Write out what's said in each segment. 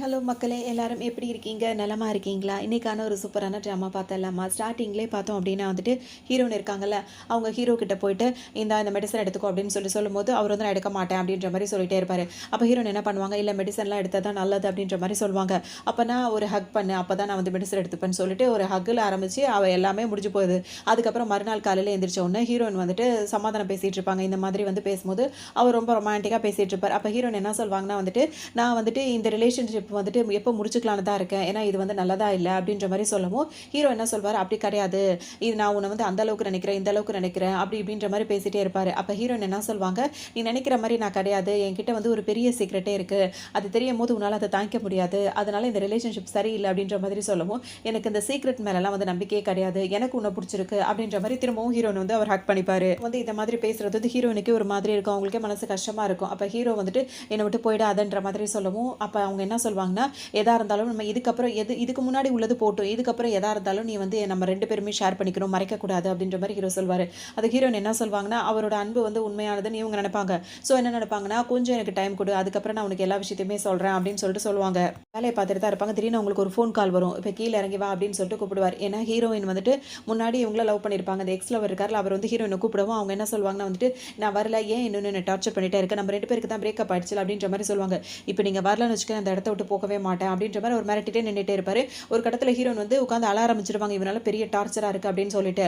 Hello மக்களே, எல்லாரும் எப்படி இருக்கீங்க? நலமா இருக்கீங்களா? இன்னைக்கான ஒரு சூப்பரான ட்ராமா பார்த்தரலாமா? ஸ்டார்ட்டிங்லேயே பார்த்தோம் அப்படின்னா வந்துட்டு, ஹீரோயின் இருக்காங்கல்ல, அவங்க ஹீரோ கிட்ட போயிட்டு, இந்த மெடிசன் எடுத்துக்கோ அப்படின்னு சொல்லும்போது, அவர் வந்து நான் எடுக்க மாட்டேன் அப்படின்ற மாரி சொல்லிட்டே இருப்பாரு. அப்போ ஹீரோயின் என்ன பண்ணுவாங்க, இல்ல மெடிசன்லாம் எடுத்தா தான் நல்லது அப்படின்ற மாரி சொல்லுவாங்க. அப்பனா ஒரு ஹக் பண்ணு, அப்பதான் நான் வந்து மெடிசன் எடுத்துப்பேன்னு சொல்லிட்டு ஒரு ஹக்கில ஆரம்பிச்சு அவ எல்லாமே முடிஞ்சு போகுது. அதுக்கப்புறம் மறுநாள் காலையில எந்திரிச்ச உடனே ஹீரோயின் வந்துட்டு சமாதானம் பேசிட்டு இருப்பாங்க. இந்த மாதிரி வந்து பேசும்போது, அவர் ரொம்ப ரொமான்டிக்கா பேசிட்டு இருப்பார். அப்போ ஹீரோயின் என்ன சொல்வாங்கன்னா வந்துட்டு, நான் வந்துட்டு இந்த ரிலேஷன்ஷிப் வந்துட்டு எப்போ முடிச்சுக்கலான்னு தான் இருக்கேன். ஏன்னா இது வந்து நல்லதா இல்ல அப்படின்ற மாரி சொல்லவும், ஹீரோ என்ன சொல்வாரு, "அப்படி கிடையாது. இது நான் உன்ன வந்து அந்த அளவுக்கு நினைக்கிறேன், இந்த அளவுக்கு நினைக்கிறேன்." அப்படி இப்படின்ற மாரி பேசிட்டே இருப்பாரு. அப்ப ஹீரோயின் என்ன சொல்வாங்க, "நீ நினைக்கிற மாரி நான் கிடையாது. என்கிட்ட வந்து ஒரு பெரிய சீக்ரெட்டே இருக்கு. அது தெரியும்போது உன்னால அத தாங்கிக்க முடியாது. அதனால இந்த ரிலேஷன்ஷிப் சரியில்ல." அப்படின்ற மாதிரி சொல்லவும், எனக்கு இந்த சீக்ரெட் மேலலாம் வந்து நம்பிக்கையே கிடையாது. எனக்கு உன்ன புடிச்சிருக்கு அப்படின்ற மாரி திரும்பவும் ஹீரோயின் வந்து அவர் ஹக் பண்ணிப்பாரு. வந்து இந்த மாதிரி பேசுறது வந்து ஹீரோயினுக்கே ஒரு மாதிரி இருக்கும். அவங்களுக்கே மனசு கஷ்டமா இருக்கும். அப்ப ஹீரோ வந்துட்டு என்ன விட்டு போயிடாதன்ற மாதிரி சொல்லவும், அப்ப அவங்க என்ன சொல்வாங்கன்னா, எதா இருந்தாலும் நம்ம இதுக்கப்புறம் இதுக்கு முன்னாடி உள்ளது போட்டும். இதுக்கப்புறம் எதா இருந்தாலும் நீ வந்து நம்ம 2 பேருமே ஷேர் பண்ணிக்கணும். மறைக்கக்கூடாது அப்படின்ற மாரி ஹீரோ சொல்வாரு. அதுக்கு ஹீரோயின் என்ன சொல்வாங்கன்னா, அவரோட அன்பு வந்து உண்மையானதுன்னு இவங்க நெனைப்பாங்க. ஸோ என்ன நெனைப்பாங்கன்னா, கொஞ்சம் எனக்கு டைம் குடு. அதுக்கப்புறம் நான் உனக்கு எல்லா விஷயத்தையுமே சொல்றேன் அப்படின்னு சொல்லிட்டு சொல்லுவாங்க. வேலைய பார்த்துட்டு தான் இருப்பாங்க. திடீர்னு அவங்களுக்கு ஒரு ஃபோன் கால் வரும். இப்ப கீழ இறங்கி வா அப்படின்னு சொல்லிட்டு கூப்பிடுவாரு. ஏன்னா ஹீரோயின் வந்துட்டு முன்னாடி இவங்கள லவ் பண்ணியிருப்பாங்க. அந்த எக்ஸ் லவர் இருக்கார்ல, அவர் வந்து ஹீரோயின கூப்பிடவும் அவங்க என்ன சொல்வாங்கன்னா வந்துட்டு, நான் வரல. ஏன் இன்னும் என்ன டார்ச்சர் பண்ணிட்டே இருக்க? நம்ம 2 பேருக்கு தான் பிரேக்கப் ஆயிடுச்சுல அப்படின்ற மாரி சொல்லுவாங்க. இப்ப நீங்க வரலன்னு வச்சுக்கோங்க, அந்த இடத்த விட்டு போகவே மாட்டேன் அப்படின்ற மாரி அவர் மிரட்டிட்டே நின்னுட்டே இருப்பாரு. ஒரு கட்டத்துல ஹீரோயின் வந்து உட்கார்ந்து அழ ஆரம்பிச்சுருவாங்க. இவனால பெரிய டார்ச்சரா இருக்கு அப்படின்னு சொல்லிட்டு.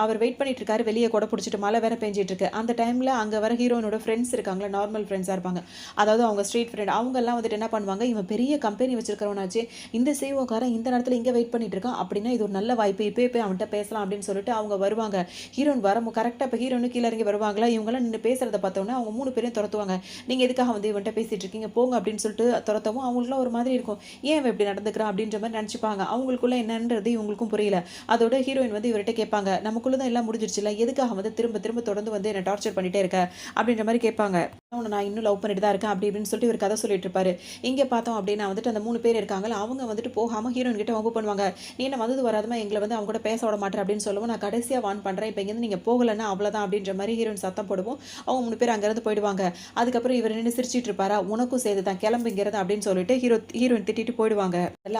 அவர் வெயிட் பண்ணிட்டு இருக்காரு. வெளிய கொடை புடிச்சிட்டு மழை வேற பெஞ்சிட்டு இருக்கு. அந்த டைம்ல அங்க வர ஹீரோயினோட ஃப்ரெண்ட்ஸ் இருக்காங்கல்ல, நார்மல் ஃப்ரெண்ட்ஸா இருப்பாங்க. அதாவது அவங்க ஸ்ட்ரீட் ஃப்ரெண்ட் அவங்கலாம் வந்துட்டு என்ன பண்ணுவாங்க, இவன் பெரிய கம்பெனி வச்சிருக்கிறவனாச்சே, இந்த சிஇஓ காரன் இந்த நேரத்துல இங்க வெயிட் பண்ணிட்டு இருக்கான். அப்படின்னா இது ஒரு நல்ல வாய்ப்பு. இப்பயே போய் அவன்ட்ட பேசலாம் அப்படின்னு சொல்லிட்டு அவங்க வருவாங்க. ஹீரோயின் கரெக்ட்டா இப்ப ஹீரோயின் கீழ இறங்கி வருவாங்களா, இவங்கலாம் நின்னு பேசுறத பார்த்தோனே அவங்க 3 பேரையும் தொரத்துவாங்க. நீங்க எதுக்காக வந்து இவன்ட்ட பேசிட்டு இருக்கீங்க? போங்க அப்படின்னு சொல்லிட்டு தொரத்தவும் அவங்களுக்குலாம் ஒரு மாதிரி இருக்கும். ஏன் இவன் இப்படி நடந்துக்கிறான் அப்படின்ற மாதிரி நினச்சிப்பாங்க. அவங்களுக்குள்ள என்னன்றது இவங்களுக்கும் புரியல. அதோட ஹீரோயின் வந்து இவர்கிட்ட கேட்பாங்க, நமக்குள்ள தான் எல்லாம் முடிஞ்சிருச்சுல, எதுக்காக வந்து திரும்ப திரும்ப தொடர்ந்து வந்து என்ன டார்ச்சர் பண்ணிட்டே இருக்க அப்படின்ற மாதிரி கேட்பாங்க. உன்னை நான் இன்னும் லவ் பண்ணிட்டு தான் இருக்கேன் அப்படி இப்படின்னு சொல்லிட்டு இவர் கதை சொல்லிட்டு இருப்பாரு. இங்க பார்த்தோம் அப்படின்னா வந்துட்டு அந்த 3 பேர் இருக்காங்கல்ல, அவங்க வந்துட்டு போகாம ஹீரோயின் கிட்ட வம்பு பண்ணுவாங்க. நீ என்ன வந்தது வராதமா எங்களை வந்து அவங்க கூட பேச விட மாட்டேன் அப்படின்னு சொல்லவும், நான் கடைசியா வார்ன் பண்றேன், இப்போ இங்கேருந்து நீங்க போகலன்னா அவ்வளவுதான் அப்படின்ற மாதிரி ஹீரோயின் சத்தம் போடுவோம். அவங்க 3 பேர் அங்கிருந்து போயிடுவாங்க. அதுக்கப்புறம் இவர் நின்று சிரிச்சிட்டு இருப்பாரா, உனக்கும் சேர்த்து தான் கிளம்புங்கிறது அப்படின்னு சொல்லிட்டு ஹீரோயின் திட்டிட்டு போயிடுவாங்க.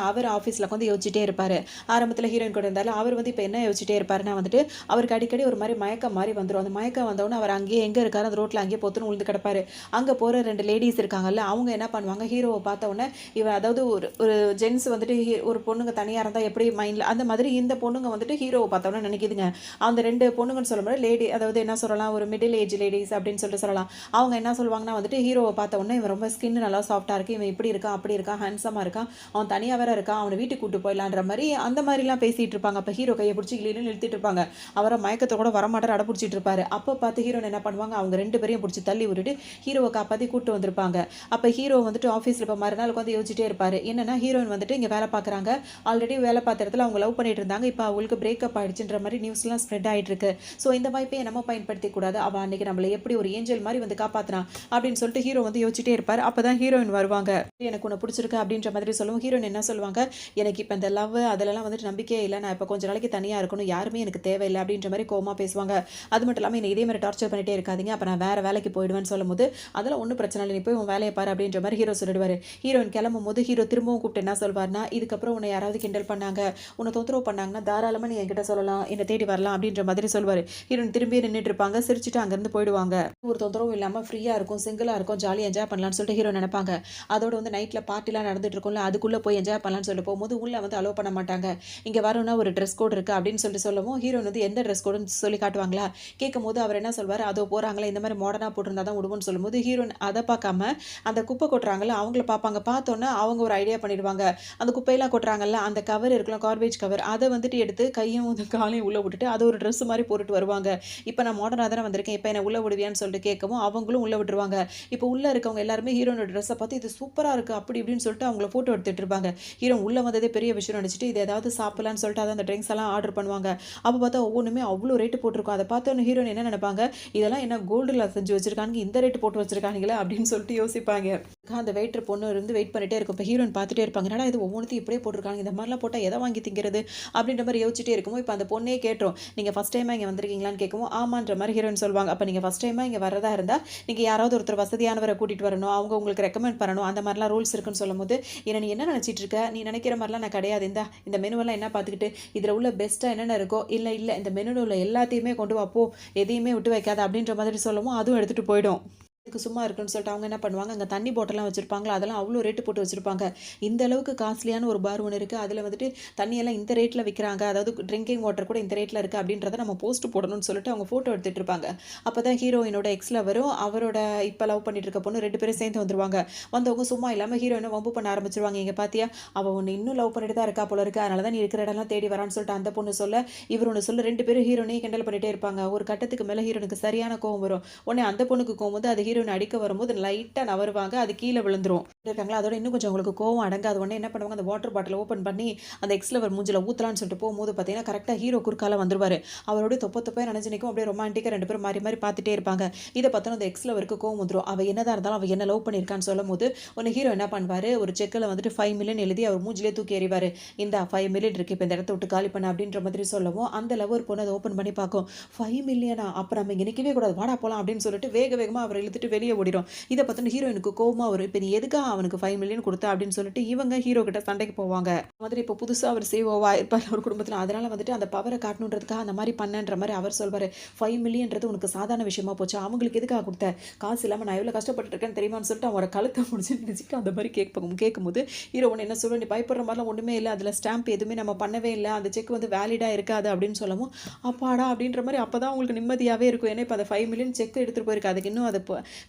அவர் ஆஃபீஸில் உட்காந்து யோசிச்சுட்டே இருப்பாரு. ஆரம்பத்தில் ஹீரோயின் கூட இருந்தாலும் அவர் வந்து இப்போ என்ன யோசிச்சுட்டே இருப்பாருன்னா வந்துட்டு, அவருக்கு அடிக்கடி ஒரு மாதிரி மயக்கம் மாதிரி வந்துடும். அந்த மயக்கம் வந்தோடனே அவர் அங்கேயே எங்கே இருக்காரு, அந்த ரோட்டில் அங்கேயே பொத்துன்னு விழுந்து கிடப்பாரு. அங்கே போகிற 2 லேடிஸ் இருக்காங்கல்ல, அவங்க என்ன பண்ணுவாங்க, ஹீரோவை பார்த்த உடனே இவன் அதாவது ஒரு ஒரு ஜென்ஸ் வந்துட்டு ஒரு பொண்ணுங்க தனியாக இருந்தால் எப்படி மைண்டில் அந்த மாதிரி இந்த பொண்ணுங்க வந்துட்டு ஹீரோவை பார்த்த உடனே நினைக்குதுங்க. அந்த 2 பொண்ணுங்கன்னு சொல்லும்போது லேடி அதாவது என்ன சொல்லலாம், ஒரு மிடில் ஏஜ் லேடிஸ் அப்படின்னு சொல்லிட்டு சொல்லலாம். அவங்க என்ன சொல்லுவாங்கன்னா வந்துட்டு, ஹீரோவை பார்த்த உடனே இவன் ரொம்ப ஸ்கின் நல்லா சாஃப்டாக இருக்குது, இவன் இப்படி இருக்கான் அப்படி இருக்கான், ஹேண்ட்ஸமாக இருக்கான், அவன் தனியாக வேற இருக்கான், அவனை வீட்டுக்கு கூட்டு போயிடலான்ற மாதிரி அந்த மாதிரிலாம் பேசிட்டு இருப்பாங்க. அப்போ ஹீரோ கையை பிடிச்சி கிளின்னு இழுத்துட்டு இருப்பாங்க. அவரை மயக்கத்தை கூட வரமாட்டார், அடப்பிடிச்சிட்டு இருப்பாரு. அப்போ பார்த்து ஹீரோன் என்ன பண்ணுவாங்க, அவங்க 2 பேரையும் பிடிச்சி தள்ளி விட்டுட்டு ஹீரோவை காப்பாற்றி கூட்டு வந்திருப்பாங்க. அப்போ ஹீரோ வந்துட்டு ஆஃபீஸில் இப்போ மறுநாள் உட்காந்து யோசிச்சுட்டே இருப்பாரு. என்னன்னா ஹீரோயின் வந்துட்டு இங்கே வேலை பார்க்குறாங்க. ஆல்ரெடி வேலை பார்த்த இடத்துல அவங்க லவ் பண்ணிட்டு இருந்தாங்க. இப்போ அவங்களுக்கு பிரேக்கப் ஆயிடுச்சுன்ற மாதிரி நியூஸ்லாம் ஸ்ப்ரெட் ஆகிட்டு இருக்கு. ஸோ இந்த வாய்ப்பை நம்ம பயன்படுத்தி கூடாது. அவள் அன்னைக்கு நம்மளை எப்படி ஒரு ஏஞ்சல் மாதிரி வந்து காப்பாற்றினா அப்படின்னு சொல்லிட்டு ஹீரோ வந்து யோசிச்சுட்டே இருப்பார். அப்போ தான் ஹீரோயின் வருவாங்க. எனக்கு உன்னை பிடிச்சிருக்கு அப்படின்ற மாதிரி சொல்லுவோம். ஹீரோயின் என்ன சொல்லுவாங்க, எனக்கு இப்போ இந்த லவ் அதிலலாம் வந்துட்டு நம்பிக்கையே இல்லை, நான் இப்போ கொஞ்ச நாளைக்கு தனியாக இருக்கணும், யாருமே எனக்கு தேவையில்லை அப்படின்ற மாதிரி கோவமாக பேசுவாங்க. அது மட்டும் இல்லாமல் என்னை இதே மாதிரி டார்ச்சர் பண்ணிட்டே இருக்காதீங்க, அப்போ நான் வேறு வேலைக்கு போயிடுவேன்னு சொல்லும்போது, அதெல்லாம் ஒன்றும் பிரச்சனை இல்லை, நீ போய் உன் வேலையை பாரு அப்படின்ற மாதிரி ஹீரோ சொல்லிடுவார். ஹீரோயின் கிளம்பும் போது ஹீரோ திரும்பவும் கூப்பிட்டு என்ன சொல்வார்னா, இதுக்கப்புறம் உன்னை யாராவது கிண்டல் பண்ணாங்க, உன்னை தொந்தரவு பண்ணாங்கன்னா தாராளமாக நீ என்கிட்ட சொல்லலாம், என்னை தேடி வரலாம் அப்படின்ற மாதிரி சொல்வார். ஹீரோயின் திரும்பி நின்றுட்டு இருப்பாங்க, சிரிச்சுட்டு அங்கேருந்து போயிடுவாங்க. ஒரு தொந்தரவும் இல்லாமல் ஃப்ரீயாக இருக்கும், சிங்கிளாக இருக்கும், ஜாலியாக என்ஜாய் பண்ணலாம்னு சொல்லிட்டு ஹீரோ நினைப்பாங்க. அதோட வந்து நைட்டில் பார்ட்டிலாம் நடந்துட்டு இருக்கும்ல, அதுக்குள்ளே போய் என்ஜாய் பண்ணலாம்னு சொல்லிட்டு போகும்போது உள்ளே வந்து அலோவ் பண்ண மாட்டாங்க. இங்கே வரணும்னா ஒரு ட்ரெஸ் கோட் இருக்குது அப்படின்னு சொல்லிட்டு சொல்லவும், ஹீரோயின் வந்து எந்த ட்ரெஸ் கோடுன்னு சொல்லி காட்டுவாங்களா, கேட்கும்போது அவர் என்ன சொல்வார், அதோ போகிறாங்களே இந்த மாதிரி மாடர்னாக போட்டிருந்தா தான் விடுவோம்னு சொல்லும்போது, ஹீரோயின் அதை பார்க்காம அந்த குப்பை கொட்டுறாங்கல்ல அவங்கள பார்ப்பாங்க. பார்த்தோன்னே அவங்க ஒரு ஐடியா பண்ணிடுவாங்க. அந்த குப்பையெல்லாம் கொட்டுறாங்கல்ல, அந்த கவர் இருக்கலாம், கார்பேஜ் கவர், அதை வந்துட்டு எடுத்து கையும் காலையும் உள்ளே விட்டுட்டு அதை ஒரு ட்ரெஸ் மாதிரி போட்டுட்டு வருவாங்க. இப்போ நான் மாடர்னாக தானே வந்திருக்கேன், இப்போ என்ன உள்ளே விடுவியான்னு சொல்லிட்டு கேட்கவும் அவங்களும் உள்ளே விட்டுருவாங்க. இப்போ உள்ளே இருக்கவங்க எல்லாருமே ஹீரோனோட ட்ரெஸ்ஸை பார்த்து இது சூப்பராக இருக்குது அப்படி இப்படின்னு சொல்லிட்டு அவங்கள ஃபோட்டோ எடுத்துகிட்டு இருப்பாங்க. ஹீரோ உள்ளே வந்ததே பெரிய விஷயம் நினச்சிட்டு இது ஏதாவது சாப்பிடலான்னு சொல்லிட்டு அதை அந்த ட்ரிங்க்ஸ் எல்லாம் ஆர்டர் பண்ணுவாங்க. அப்போ பார்த்தா ஒவ்வொன்றுமே அவ்வளோ ரேட்டு போட்டிருக்கும். அதை பார்த்தோன்னு ஹீரோயின் என்ன நினைப்பாங்க, இதெல்லாம் என்ன கோல்டில் செஞ்சு வச்சிருக்காங்க, இந்த ரேட்டு போட்டு வச்சிருக்காங்களே அப்படின்னு சொல்லிட்டு யோசிப்பாங்க. அந்த வெயிட்டர் பொண்ணு இருந்து வெயிட் பண்ணிட்டே இருக்கும். இப்போ ஹீரோயின் பார்த்துட்டே இருப்பாங்க, என்னடா இது ஒவ்வொன்றுத்தையும் இப்படியே போட்டிருக்காங்க, இந்த மாதிரிலாம் போட்டால் எதை வாங்கி திங்கிறது அப்படின்ற மாதிரி யோசிச்சுட்டே இருக்கும். இப்போ அந்த பொண்ணே கேட்டோம், நீங்கள் ஃபஸ்ட் டைமாக இங்கே வந்திருக்கீங்களான்னு கேட்கவும் ஆமான்ற மாதிரி ஹீரோயின் சொல்லுவாங்க. அப்போ நீங்கள் ஃபஸ்ட் டைமாக இங்கே வரதா இருந்தால் நீங்கள் யாராவது ஒருத்தர் வசதியானவரை கூட்டிகிட்டு வரணும், அவங்க உங்களுக்கு ரெக்கமெண்ட் பண்ணணும், அந்த மாதிரிலாம் ரூல்ஸ் இருக்குன்னு சொல்லும்போது, நீ என்ன நினச்சிட்டு இருக்க? நீ நினைக்கிற மாதிரிலாம் நான் கிடையாது. இந்த மெனுவெல்லாம் என்ன பார்த்துக்கிட்டு, இதில் உள்ள பெஸ்ட்டாக என்னென்ன இருக்கோ, இல்லை இந்த மெனுவில் உள்ள எல்லாத்தையுமே கொண்டு வா போ, எதையுமே விட்டு வைக்காத அப்படின்ற மாதிரி சொல்லவும், அதுவும் எடுத்துகிட்டு போயிடும். இதுக்கு சும்மா இருக்குன்னு சொல்லிட்டு அவங்க என்ன பண்ணுவாங்க, அங்கே தண்ணி பாட்டில்லாம் வச்சிருப்பாங்களா, அதெல்லாம் அவ்வளோ ரேட்டு போட்டு வச்சிருப்பாங்க. இந்த அளவுக்கு காஸ்ட்லியான ஒரு பார் ஒன்று இருக்குது. அதில் வந்துட்டு தண்ணியெல்லாம் இந்த ரேட்டில் விற்கிறாங்க. அதாவது ட்ரிங்கிங் வாட்டர் கூட இந்த ரேட்டில் இருக்குது அப்படின்றத நம்ம போஸ்ட் போடணும்னு சொல்லிட்டு அவங்க ஃபோட்டோ எடுத்துகிட்டு இருப்பாங்க. அப்போ தான் ஹீரோயினோட எக்ஸில் வரும், அவரோட இப்போ லவ் பண்ணிட்டு இருக்க பொண்ணு 2 பேரும் சேர்ந்து வந்துருவாங்க. வந்தவங்க சும்மா இல்லாமல் ஹீரோயினை வம்பு பண்ண ஆரம்பிச்சிருவாங்க. இங்கே பார்த்தியா, அவள் ஒன்று இன்னும் லவ் பண்ணிட்டு தான் இருக்கா போல இருக்கு, அதனால தான் நீ இருக்கிற இடம்லாம் தேடி வரான்னு சொல்லிட்டு அந்த பொண்ணு சொல்ல, இவர் ஒன்று சொல்ல, 2 பேரும் ஹீரோனையும் கிண்டல் பண்ணிட்டே இருப்பாங்க. ஒரு கட்டத்துக்கு மேலே ஹீரோனுக்கு சரியான கோவம் வரும். உடனே அந்த பொண்ணுக்கு கோவம் வந்து அது ஹீரோயின் அடிக்க வரும்போது லைட்டாக நவருவாங்க, அது கீழே விழுந்துரும் இருக்காங்களா. அதோட இன்னும் கொஞ்சம் உங்களுக்கு கோவம் அடங்காத உடனே என்ன பண்ணுவாங்க, அந்த வாட்டர் பாட்டில் ஓப்பன் பண்ணி அந்த எக்ஸ் லவர் மூஞ்சில ஊற்றலான்னு சொல்லிட்டு போகும்போது பார்த்தீங்கன்னா கரெக்டாக ஹீரோ குறுக்கால வந்துருவாரு. அவரோட தொப்பை நினைச்சு நிற்கும். அப்படியே ரொமான்டிக்காக 2 பேரும் மாறி மாறி பார்த்துட்டே இருப்பாங்க. இதை பார்த்தோன்னா அந்த எக்ஸ் லவருக்கு கோவம் வந்துடும். அவள் என்னதான் இருந்தாலும் அவள் என்ன லவ் பண்ணியிருக்கான்னு சொல்லும் போது ஒன்று ஹீரோ என்ன பண்ணுவார், ஒரு செக்கில் வந்துட்டு 5 மில்லியன் எழுதி அவர் மூஞ்சிலே தூக்கி எறிவார். இந்த 5 மில்லியன் இருக்குது, இப்போ இந்த இடத்த விட்டு காலி பண்ண அப்படின்ற மாதிரி சொல்லவும், அந்த லவர் பொண்ணு அதை ஓப்பன் பண்ணி பார்க்கும். 5 மில்லியனா, அப்புறம் நம்ம இங்கே நிற்கவே கூடாது, வாடா போகலாம் அப்படின்னு சொல்லிட்டு வேகமாக அவர் இழுத்துட்டு வெளியே ஓடிடும். இதை பார்த்தோன்னா ஹீரோயினுக்கு கோவமாக வரும். இப்போ நீ எதுக்காக அவனுக்கு 5 மில்லியன் கொடுத்தா அப்படின்னு சொல்லிட்டு இவங்க ஹீரோ கிட்ட சண்டைக்கு போவாங்க. மாதிரி இப்போ புதுசாக அவர் சேவோவா இருப்பார் ஒரு குடும்பத்தில், அதனால வந்துட்டு அந்த பவரை காட்டணுன்றதுக்காக அந்த மாதிரி பண்ணன்ற மாதிரி அவர் சொல்வார். 5 மில்லியன்றது உனக்கு சாதாரண விஷயமா போச்சு, அவங்களுக்கு எதுக்காக கொடுத்த, காசு இல்லாமல் நான் எவ்வளோ கஷ்டப்பட்டு இருக்கேன்னு தெரியுமான்னு சொல்லிட்டு அவரை கழுத்தை முடிச்சு நினச்சிட்டு அந்த மாதிரி கேட்கும்போது ஹீரோ ஒன்று என்ன சொல்ல, நீ பயப்படுற மாதிரிலாம் ஒன்றுமே இல்லை, அதில் ஸ்டாம்ப் எதுவுமே நம்ம பண்ணவே இல்லை, அந்த செக் வந்து வேலிடாக இருக்காது அப்படின்னு சொல்லவும், அப்பாடா அப்படின்ற மாதிரி அப்போ தான் உங்களுக்கு நிம்மதியாகவே இருக்கும். ஏன்னா இப்போ அந்த 5 மில்லியன் செக் எடுத்துகிட்டு போயிருக்கு, அதுக்கு இன்னும் அது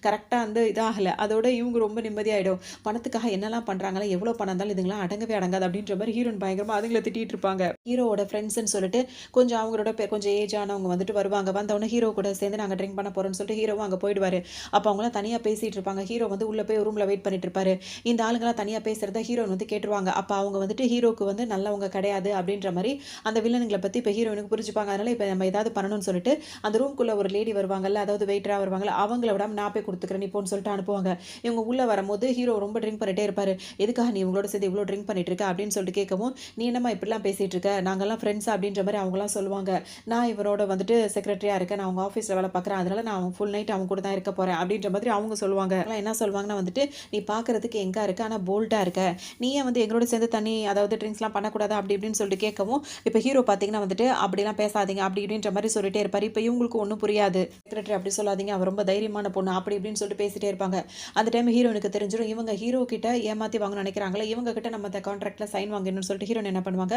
கரெக்டாக அந்த இதாகலை. அதோட இவங்க ரொம்ப நிம்மதியாகிடும். பணத்துக்காக என்னெல்லாம் பண்ணுறாங்களா, எவ்வளோ பணம் இருந்தாலும் இதுங்களாம் அடங்கவே அடங்காது அப்படின்ற மாதிரி ஹீரோயின் பயங்கரமாக அதுங்களை திட்டிகிட்டு இருப்பாங்க. ஹீரோவோட ஃப்ரெண்ட்ஸ்ன்னு சொல்லிட்டு கொஞ்சம் அவங்களோட கொஞ்சம் ஏஜ் ஆனவங்க வந்துட்டு வருவாங்க. வந்தவொடனே ஹீரோ கூட சேர்ந்து நாங்கள் ட்ரிங்க் பண்ண போகிறோம்னு சொல்லிட்டு ஹீரோவும் அங்கே போயிடுவார். அப்போ அவங்களாம் தனியாக பேசிகிட்டு இருப்பாங்க. ஹீரோ வந்து உள்ளே போய் ரூமில் வெயிட் பண்ணிட்டு இருப்பாரு. இந்த ஆளுங்களாம் தனியாக பேசுகிறத ஹீரோயின் வந்து கேட்டுருவாங்க. அப்போ அவங்க வந்துட்டு ஹீரோக்கு வந்து நல்லவங்க கிடையாது அப்படின்ற மாதிரி அந்த வில்லனுங்களை பற்றி இப்போ ஹீரோயினுக்கு புரிஞ்சுப்பாங்க. அதனால் இப்போ நம்ம ஏதாவது பண்ணணும்னு சொல்லிட்டு அந்த ரூம்குள்ளே ஒரு லேடி வருவாங்கல்ல, அதாவது வெயிட்டராக வருவாங்கல்ல, அவங்கள விடாமல் நான் போய் கொடுத்துக்கிறேன் நீ போன்னு சொல்லிட்டு அனுப்புவாங்க. இவங்க உள்ளே வரும்போது ஹீரோ ரொம்ப ட்ரிங்க் பண்ணிட்டே இருப்பாரு. எதுக்காக நீ உங்களோட சேர்ந்து இவ்வளோ ட்ரிங்க் பண்ணிட்டு இருக்க அப்படின்னு சொல்லிட்டு கேட்கவும், நீ என்னம்மா இப்படிலாம் பேசிட்டு இருக்க, நாங்கள்லாம் ஃப்ரெண்ட்ஸ் அப்படின்ற மாதிரி அவங்களாம் சொல்லுவாங்க. நான் இவரோட வந்துட்டு செக்ரட்டரியாக இருக்கேன், நான் அவங்க ஆஃபீஸில் வேலை பார்க்குறேன், அதனால நான் அவங்க ஃபுல் நைட் அவங்க கூட தான் இருக்க போகிறேன் அப்படின்ற மாதிரி அவங்க சொல்லுவாங்க. என்ன சொல்லுவாங்கன்னா வந்துட்டு, நீ பார்க்கறதுக்கு எங்கே இருக்க, ஆனால் போல்டாக இருக்க, நீயே வந்து எங்களோட சேர்ந்து தண்ணி அதாவது ட்ரிங்க்ஸ்லாம் பண்ணக்கூடாது அப்படி இப்படின்னு சொல்லிட்டு கேட்கவும், இப்போ ஹீரோ பார்த்தீங்கன்னா வந்துட்டு அப்படிலாம் பேசாதீங்க அப்படி இப்படின்ற மாதிரி சொல்லிட்டே இருப்பார். இப்போ இவங்களுக்கு ஒன்றும் புரியாது. செக்ரட்டரி அப்படி சொல்லாதீங்க, அவர் ரொம்ப தைரியமான பொண்ணு அப்படி இப்படின்னு சொல்லிட்டு பேசிட்டே இருப்பாங்க. அந்த டைம் ஹீரோனுக்கு தெரிஞ்சிடும், இவங்க ஹீரோ கிட்ட ஏமாற்றி வாங்க நினைக்கிறாங்களே, இவங்க கிட்ட நம்ம அந்த கான்ட்ராக்டில் சைன் வாங்கணும்னு சொல்லிட்டு ஹீரோன் என்ன பண்ணுவாங்க,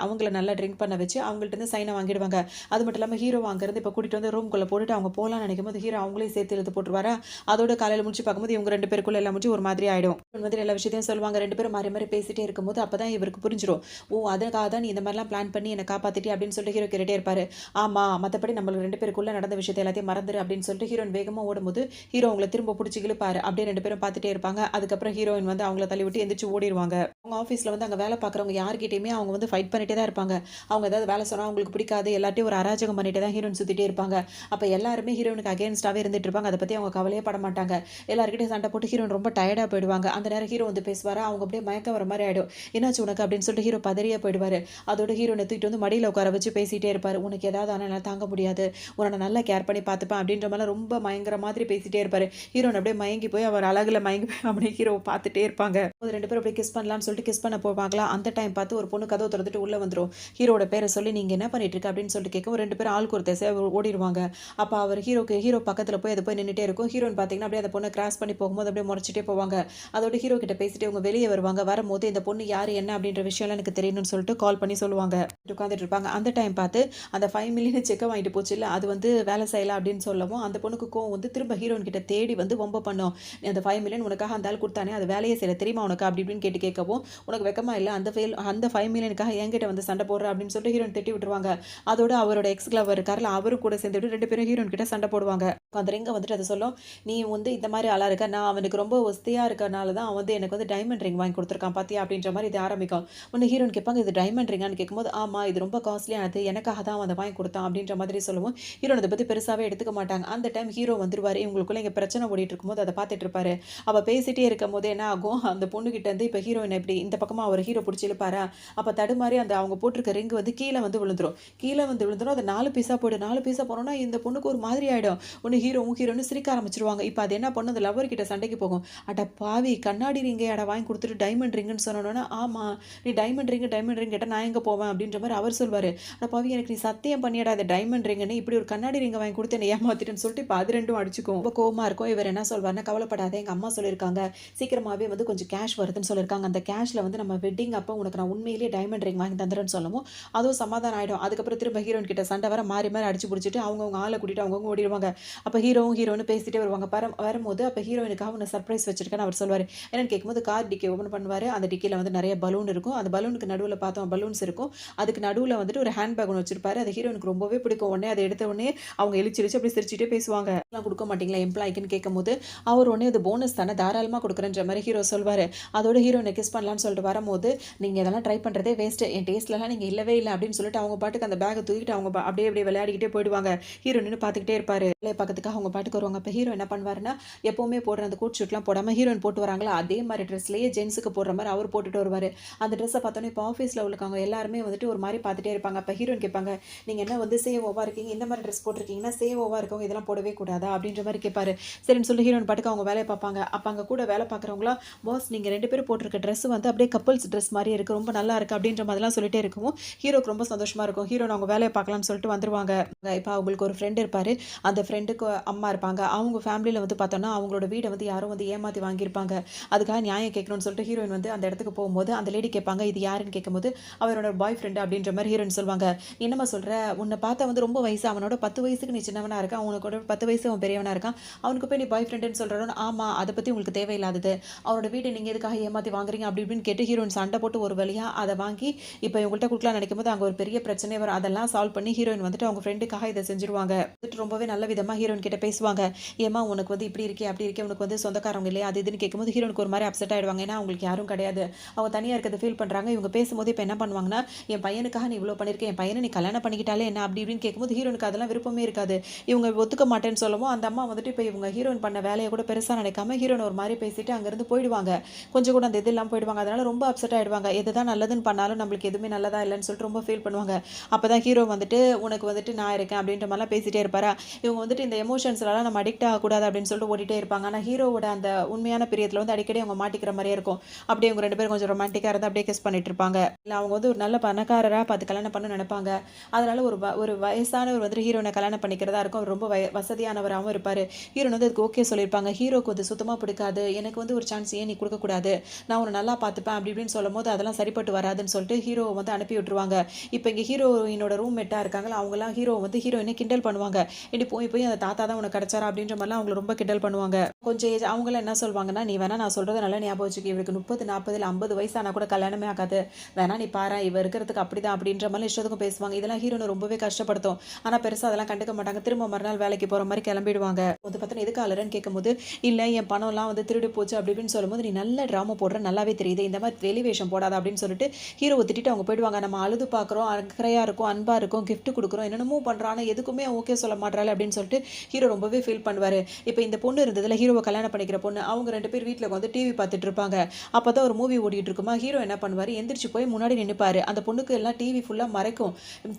அவங்கள நல்லா ட்ரிங்க் பண்ண வச்சு அவங்கள்ட்ட இருந்து சைனை வாங்கிடுவாங்க. அது மட்டும் இல்லாமல் ஹீரோ அங்கேருந்து இப்போ கூட்டிகிட்டு வந்து ரூம்குள்ளே போட்டுட்டு அவங்க போகலான்னு நினைக்கும் போது ஹீரோ அவங்களையும் சேர்த்து எழுத்து போட்டுருவாரா. அதோட காலையில் முடிச்சு பார்க்கும்போது இவங்க 2 பேருக்குள்ள எல்லாம் முடிச்சு ஒரு மாதிரி ஆகிடும். வந்து எல்லா விஷயத்தையும் சொல்லுவாங்க. 2 பேரும் மாறி மாறி பேசிட்டே இருக்கும்போது அப்போ தான் இவருக்கு புரிஞ்சிடும், ஓ அதுக்காக தான் நீ இந்த மாதிரிலாம் பிளான் பண்ணி என்னை காப்பாற்றிட்டி அப்படின்னு சொல்லிட்டு ஹீரோ கேட்டுட்டே இருப்பார். ஆமாம், மற்றபடி நம்மளுக்கு 2 பேருக்குள்ள நடந்த விஷயத்தை எல்லாத்தையும் மறந்துரு அப்படின்னு சொல்லிட்டு ஹீரோயின் வேகமாக ஓடும்போது ஹீரோ அவங்களை திரும்ப பிடிச்சி இழுப்பாரு. அப்படியே 2 பேரும் பார்த்துட்டே இருப்பாங்க. அதுக்கப்புறம் ஹீரோயின் வந்து அவங்கள தள்ளி விட்டு எந்திரிச்சு ஓடிடுவாங்க. அவங்க ஆஃபீஸில் வந்து அங்கே வேலை பார்க்குறவங்க யார்கிட்டையுமே அவங்க வந்து ஃபைட் பண்ணிட்டே தான் இருப்பாங்க. அவங்க ஏதாவது வேலை சொன்னால் அவங்களுக்கு பிடிக்காது, எல்லாத்தையும் ஒரு அராஜகம் பண்ணிட்டே தான் ஹீரோயின் சுற்றிட்டே இருப்பாங்க. அப்போ எல்லாருமே ஹீரோனுக்கு அகேன்ஸ்டாகவே இருந்துட்டு இருப்பாங்க. அதை பற்றி அவங்க கவலையே பட மாட்டாங்க. எல்லாருக்கிட்டையும் சண்டை போட்டு ஹீரோயின் ரொம்ப டயர்டாக போயிடுவாங்க. அந்த நேரம் ஹீரோ வந்து பேசுவார். அவங்க அப்படியே மயக்கம் வர மாதிரி ஆகிடும். என்னாச்சு உனக்கு அப்படின்னு சொல்லிட்டு ஹீரோ பதறியே போயிடுவார். அதோட ஹீரோனை தூக்கிட்டு வந்து மடியில் உட்கார வச்சு பேசிகிட்டே இருப்பார். உனக்கு ஏதாவது ஆனால் என்னால் தாங்க முடியாது, உன்னை நல்லா கேர் பண்ணி பார்த்துப்பேன் அப்படின்ற மாதிரி ரொம்ப மயங்கிற மாதிரி பேசிகிட்டே இருப்பார். ஹீரோன் அப்படியே மயங்கி போய் அவர் அழகில் மயங்கி போய் அப்படியே ஹீரோ பார்த்துட்டே இருப்பாங்க. 2 பேரும் அப்படியே கிஸ் பண்ணலாம்னு சொல்லிட்டு கிஸ் பண்ண போவாங்களா. அந்த டைம் பார்த்து ஒரு பொண்ணு கதவை திறந்துட்டு உள்ளே வந்துடும். ஹீரோட பேரை சொல்லி நீங்கள் என்ன பண்ணிட்டு இருக்க அப்படின்னு சொல்லிட்டு கேட்கும். 2 பேரும் ஆளுக்கு ஒரு திசை ஓடிடுவாங்க. அப்போ அவர் ஹீரோ பக்கத்தில் போய் அதை போய் நின்றுட்டே இருக்கும். ஹீரோன் பார்த்தீங்கன்னா அப்படியே அந்த பொண்ணை கிராஸ் பண்ணி போகும்போது அப்படியே முறைச்சிட்டே போவாங்க. அதோட ஹீரோ கிட்ட பேசிட்டு அவங்க வெளியே வருவாங்க. வரும்போது இந்த பொண்ணு யார் என்ன அப்படின்ற விஷயம்லாம் எனக்கு தெரியணும்னு சொல்லிட்டு கால் பண்ணி சொல்லுவாங்க. உட்காந்துட்டு இருப்பாங்க. அந்த டைம் பார்த்து அந்த 5 மில்லியன் செக்கை வாங்கிட்டு போச்சு இல்லை, அது வந்து வேலை செய்யலாம் அப்படின்னு சொல்லவும் அந்த பொண்ணுக்கு கோவம் வந்து திரும்ப ஹீரோயின் கிட்ட தேடி வந்து வம்ப பண்ணும். அந்த 5 மில்லியன் உனக்காக அந்த ஆள் கொடுத்தானே, அது வேலையே செய்யல தெரியுமா உனக்கு அப்படி இப்படின்னு கேட்கவும், உனக்கு வெக்கமா இல்லை, அந்த 5 மில்லியனுக்காக என்கிட்ட வந்து சண்டை போடுற அப்படின்னு சொல்லிட்டு ஹீரோயின் திட்டி விட்டுருவாங்க. அதோட அவரோட எக்ஸ் லவர் இருக்கார்ல, அவரும் கூட சேர்ந்துட்டு 2 பேரும் ஹீரோயின் கிட்ட சண்டை போடுவாங்க. அந்த ரிங்க வந்துட்டு அதை சொல்லும், நீ வந்து இந்த மாதிரி ஆளாக இருக்க, நான் அவனுக்கு ரொம்ப ஒஸ்தியாக இருக்கனால தான் அவன் வந்து எனக்கு வந்து டைமண்ட் ரிங் வாங்கி கொடுத்துருக்கான் பாத்தியா அப்படின்ற மாதிரி இது ஆரம்பிக்கும். ஒன்று ஹீரோயின் கேட்பாங்க, இது டைமண்ட் ரிங்கான்னு கேட்கும்போது, ஆமாம் இது ரொம்ப காஸ்ட்லியானது, எனக்காக தான் அவன் அதை வாங்கி கொடுத்தான் அப்படின்ற மாதிரி சொல்லுவோம். ஹீரோன் அதை பற்றி பெருசாகவே எடுத்துக்க மாட்டாங்க. அந்த டைம் ஹீரோ வந்துருவாரு. இவங்களுக்குள்ள இங்க பிரச்சனை ஓடிட்டு இருக்கும்போது அத பார்த்துட்டு இருப்பாரு. அப்ப பேசிட்டே இருக்கும்போது என்ன ஆகும், அந்த பொண்ணுகிட்ட இருந்து இப்ப ஹீரோயின் இப்படி இந்த பக்கமா அவர் ஹீரோ புடிச்சு இழுப்பாரா, அப்ப தடுமாறி அந்த அவங்க போட்டிருக்க ரிங் வந்து கீழ வந்து விழுந்துரும். கீழ வந்து விழுந்துரும். அது 4 பீஸா போயிடும். 4 பீஸா போனோனே இந்த பொண்ணுக்கு ஒரு மாதிரி ஆயிடும். உடனே ஹீரோன்னு சிரிக்க ஆரம்பிச்சுருவாங்க. இப்ப அது என்ன பண்ணும், அந்த லவ்வர் கிட்ட சண்டைக்கு போகும். "அட பாவி! கண்ணாடி ரிங்கையாடா வாங்கி குடுத்துட்டு டைமண்ட் ரிங்குன்னு சொன்னோனே, ஆமா நீ டைமண்ட் ரிங் கேட்டா நான் எங்க போவேன்?" அப்படின்ற மாரி அவர் சொல்வாரு. "அட பாவி! எனக்கு நீ சத்தியம் பண்ணியேடா அது டைமண்ட் ரிங்குன்னு. இப்படி ஒரு கண்ணாடி ரிங்க வாங்கி குடுத்து என்ன ஏமாத்திட்டேன்னு" சொல்லிட்டு இப்ப அது 2ம் அடிச்சுக்கும். ரொம்ப கோவமா இருக்கும். இவர் என்ன சொல்வாருன்னா, "கவலைப்படாத எங்க அம்மா சொல்லியிருக்காங்க. சீக்கிரமாவே வந்து கொஞ்சம் கேஷ் வருதுன்னு சொல்லியிருக்காங்க. அந்த கேஷ்ல வந்து நம்ம வெட்டிங் அப்ப உனக்கு நான் உண்மையிலேயே டைமண்ட் ரிங் வாங்கி தந்துர்றேன்னு" சொல்லவும், அதுவும் சமாதானம் ஆயிடும். அதுக்கப்புறம் திரும்ப ஹீரோயின் கிட்ட சண்டை வர மாறி மாறி அடிச்சு புடிச்சுட்டு அவங்கவங்க ஆள கூட்டிட்டு அவங்கவங்க ஓடிருவாங்க. அப்ப ஹீரோவும் பேசிட்டே வருவாங்க. வரும்போது அப்ப ஹீரோயினுக்காக ஒண்ணு சர்ப்ரைஸ் வச்சிருக்கேன்னு அவர் சொல்வாரு. என்னன்னு கேட்கும்போது கார் டிக்கி ஓப்பன் பண்ணுவாரு. அந்த டிக்கில வந்து நெறைய பலூன் இருக்கும். அந்த பலூனுக்கு நடுவுல பார்த்தோம் பலூன்ஸ் இருக்கும். அதுக்கு நடுவுல வந்துட்டு ஒரு ஹேண்ட் பேக் ஒண்ணு வச்சிருப்பாரு. அது ஹீரோயினுக்கு ரொம்பவே பிடிக்கும். உடனே அத எடுத்த உடனே அவங்க இழிச்சு அப்படியே சிரிச்சுட்டே பேசுவாங்க. "இதெல்லாம் குடுக்க மாட்டீங்களா எம்ப்ளாய்க்குன்னு" கேட்கும்போது, அவர் உடனே அது போனஸ் தானே தாராளமா குடுக்குறேன்ற மாரி ஹீரோ சொல்வாரு. அதோட ஹீரோயின கிஸ் பண்ணலான்னு சொல்லிட்டு வரும்போது, "நீங்க இதெல்லாம் ட்ரை பண்றதே வேஸ்ட். என் டேஸ்ட்லலாம் நீங்க இல்லவே இல்ல" அப்படின்னு சொல்லிட்டு அவங்க பாட்டுக்கு அந்த பேக்க தூக்கிட்டு அவங்க அப்படியே அப்படியே விளையாடிக்கிட்டே போயிடுவாங்க. ஹீரோ நின்னு பார்த்துக்கிட்டே இருப்பாரு. வேலைய பார்க்கறதுக்காக அவங்க பாட்டுக்கு வருவாங்க. அப்ப ஹீரோ என்ன பண்ணுவாருன்னா, எப்பவுமே போடுற அந்த கோட் ஷூட்லாம் போடாம ஹீரோயின் போட்டு வராங்களா, அதே மாரி ட்ரெஸ்லயே ஜென்ஸுக்கு போடுற மாரி அவர் போட்டுட்டு வருவாரு. அந்த ட்ரெஸ்ஸ பார்த்தோனே இப்ப ஆஃபீஸ்ல உள்ளவங்க எல்லாருமே வந்துட்டு ஒரு மாரி பார்த்துட்டே இருப்பாங்க. அப்ப ஹீரோயின் கேட்பாங்க, "நீங்க என்ன வந்து சேவோவா இருக்கீங்க? இந்த மாரி ட்ரெஸ் போட்டிருக்கீங்கன்னா, சேவோவா இருக்கவங்க இதெல்லாம் போடவே கூடாதா?" அப்படின்ற மாரி கேட்பாரு. சரின்னு சொல்லி ஹீரோயின் பாட்டுக்கு அவங்க வேலைய பார்ப்பாங்க. அப்ப அங்க கூட வேலை பார்க்குறவங்கலாம், "பாஸ் நீங்க 2 பேரும் போட்டிருக்க ட்ரெஸ் வந்து அப்படியே கப்பிள்ஸ் ட்ரெஸ் மாரியே இருக்கு. ரொம்ப நல்லா இருக்கு." அப்படின்ற மாதிரிலாம் சொல்லிட்டே இருக்கவும், ஹீரோக்கு ரொம்ப சந்தோஷமா இருக்கும். ஹீரோயின் அவங்க வேலைய பார்க்கலாம்னு சொல்லிட்டு வந்துருவாங்க. இப்ப அவங்களுக்கு ஒரு ஃப்ரெண்ட் இருப்பாரு. அந்த ஃப்ரெண்டுக்கு அம்மா இருப்பாங்க. அவங்க ஃபேமிலில வந்து பார்த்தோம்னா, அவங்களோட வீட வந்து யாரோ வந்து ஏமாத்தி வாங்கியிருப்பாங்க. அதுக்காக நியாயம் கேட்கணும்னு சொல்லிட்டு ஹீரோயின் வந்து அந்த இடத்துக்கு போகும்போது, அந்த லேடி கேட்பாங்க, "இது யாருன்னு?" கேட்கும்போது, "அவரோட பாய் ஃப்ரெண்ட்" அப்படின்ற மாரி ஹீரோயின் சொல்வாங்க. "என்னம்மா சொல்ற? உன்ன பார்த்தா வந்து ரொம்ப வயசு. அவனோட 10 வயசுக்கு நீ சின்னவனா இருக்க. அவனுக்கு 10 வயசு அவன் பெரியவனா இருக்கான். அவனுக்கு போய் நீ பாய் ஃப்ரெண்டுன்னு சொல்றன்னு." "ஆமா. அத பத்தி உங்களுக்கு தேவையில்லாதது. அவனோட வீட நீங்க எதுக்காக ஏமாத்தி வாங்குறீங்க?" அப்படி இப்படின்னு கேட்டு ஹீரோயின் சண்டை போட்டு ஒரு வழியா அத வாங்கி, இப்ப இவங்கள்ட்ட குடுக்கலாம்னு நினைக்கும்போது, அங்க ஒரு பெரிய பிரச்சனையே வரும். அதெல்லாம் சால்வ் பண்ணி ஹீரோயின் வந்துட்டு அவங்க ஃப்ரெண்டுக்காக இத செஞ்சுருவாங்க. வந்துட்டு ரொம்பவே நல்ல விதமா ஹீரோயின் கிட்ட பேசுவாங்க. "ஏம்மா உனக்கு வந்து இப்படி இருக்கே, அப்படி இருக்கே. உனக்கு வந்து சொந்தக்காரவங்க இல்லையா?" அது இதுன்னு கேட்கும்போது ஹீரோயினுக்கு ஒரு மாரி அப்செட் ஆயிடுவாங்க. ஏன்னா அவங்களுக்கு யாரும் கிடையாது. அவங்க தனியா இருக்கிறத ஃபீல் பண்றாங்க. இவங்க பேசும்போது இப்ப என்ன பண்ணுவாங்கன்னா, "என் பையனுக்காக நீ இவ்ளோ பண்ணியிருக்க. என் பையன நீ கல்யாணம் பண்ணிக்கிட்டாலே என்ன?" அப்படி இப்படின்னு கேட்கும்போது ஹீரோயினுக்கு அதெல்லாம் விருப்பமே இருக்காது. இவங்க ஒத்துக்க மாட்டேன்னு சொல்லவும், அந்த அம்மா வந்துட்டு இப்ப இவங்க ஹீரோயின் பண்ண வேலைய கூட பெருசா நினைக்காம ஹீரோயின் ஒரு மாரி பேசிட்டு அங்கிருந்து போயிடுவாங்க. கொஞ்சம் கூட அந்த இது இல்லாம போயிடுவாங்க. அதனால ரொம்ப அப்செட் ஆயிடுவாங்க. எதுதான் நல்லதுன்னு பண்ணாலும் நம்மளுக்கு எதுவுமே நல்லதா இல்லன்னு சொல்லிட்டு ரொம்ப ஃபீல் பண்ணுவாங்க. அப்பதான் ஹீரோ வந்துட்டு, "உனக்கு வந்துட்டு நான் இருக்கேன்" அப்படின்ற மாரிலாம் பேசிட்டே இருப்பாரா. இவங்க வந்துட்டு இந்த எமோஷன்ஸ்லலாம் நம்ம அடிக்ட் ஆகக்கூடாது அப்படின்னு சொல்லிட்டு ஓடிட்டே இருப்பாங்க. ஆனா ஹீரோவோட அந்த உண்மையான பிரியத்துல வந்து அடிக்கடி அவங்க மாட்டிக்கிற மாரியே இருக்கும். அப்படியே இவங்க 2 பேரும் கொஞ்சம் ரொமான்டிக்கா இருந்து அப்படியே கிஸ் பண்ணிட்டு இருப்பாங்க. இல்ல அவங்க வந்து ஒரு நல்ல பணக்காரரா பார்த்து கல்யாணம் பண்ணணும்னு நெனைப்பாங்க. அதனால ஒரு வயசானவர் வந்துட்டு ஹீரோயின கல்யாணம் பண்ணிக்கிறதா இருக்கும். அவர் ரொம்ப வசதியானவராவும் இருப்பாரு. ஹீரோயின் வந்து அதுக்கு ஓகே சொல்லியிருப்பாங்க. ஹீரோக்கு அது சுத்தமா பிடிக்காது. "எனக்கு வந்து ஒரு சான்ஸ் ஏன் நீ குடுக்கக்கூடாது? நான் உன்ன நல்லா பார்த்துப்பேன்" அப்படி இப்படின்னு சொல்லும்போது, அதெல்லாம் சரிப்பட்டு வராதுன்னு சொல்லிட்டு ஹீரோவ வந்து அனுப்பி விட்டுருவாங்க. இப்ப இங்க ஹீரோயினோட ரூம்மேட்டா இருக்காங்கல்ல, அவங்கலாம் ஹீரோவ வந்து ஹீரோயின கிண்டல் பண்ணுவாங்க. "ஏண்டி போய் போய் அந்த தாத்தா தான் உனக்கு கிடைச்சாரா?" அப்படின்ற மாரிலாம் அவங்கள ரொம்ப கிண்டல் பண்ணுவாங்க. கொஞ்சம் ஏஜ் அவங்கலாம் என்ன சொல்வாங்கன்னா, "நீ வேணா நான் சொல்றத நல்லா ஞாபகம் வச்சுக்க. இவளுக்கு 30, 40 இல்ல 50 வயசானா கூட கல்யாணமே ஆகாது. வேணா நீ பாரேன், இவ இருக்கிறதுக்கு அப்படிதான்" அப்படின்ற மாரி இஷ்டத்துக்கும் பேசுவாங்க. இதெல்லாம் ஹீரோயின ரொம்பவே கஷ்டப்படுத்தும். ஆனா பெருசா அதெல்லாம் கண்டுக்க மாட்டாங்க. திரும்ப மறுநாள் வேலைக்கு போற மாரி கிளம்பிடுவாங்க. வந்து பார்த்தீங்கன்னா, "எதுக்கு அழறன்னு?" கேட்கும்போது, "இல்ல என் பணம்லாம் வந்து திருடு போச்சு" அப்படி இப்படின்னு சொல்லும்போது, "நீ நல்ல டிராமா போடுற நல்லாவே தெரியுது. இந்த மாரி வெளி வேஷம் போடாத" அப்படின்னு சொல்லிட்டு ஹீரோவ திட்டிட்டு அவங்க போயிடுவாங்க. நம்ம அழுது பார்க்குறோம், அக்கறையா இருக்கும், அன்பா இருக்கும், கிஃப்ட் குடுக்குறோம், என்னென்னமோ பண்றோம். ஆனா எதுக்குமே ஓகே சொல்ல மாட்றாளே அப்படின்னு சொல்லிட்டு ஹீரோ ரொம்பவே ஃபீல் பண்ணுவாரு. இப்ப இந்த பொண்ணு இருந்ததுல ஹீரோவ கல்யாணம் பண்ணிக்கிற பொண்ணு, அவங்க 2 பேர் வீட்ல உட்காந்து டிவி பார்த்துட்டு இருப்பாங்க. அப்பதான் ஒரு மூவி ஓடிட்டு இருக்குமா, ஹீரோ என்ன பண்ணுவாரு, எந்திரிச்சு போய் முன்னாடி நின்னுப்பாரு. அந்த பொண்ணுக்கு எல்லாம் டிவி ஃபுல்லா மறைக்கும்.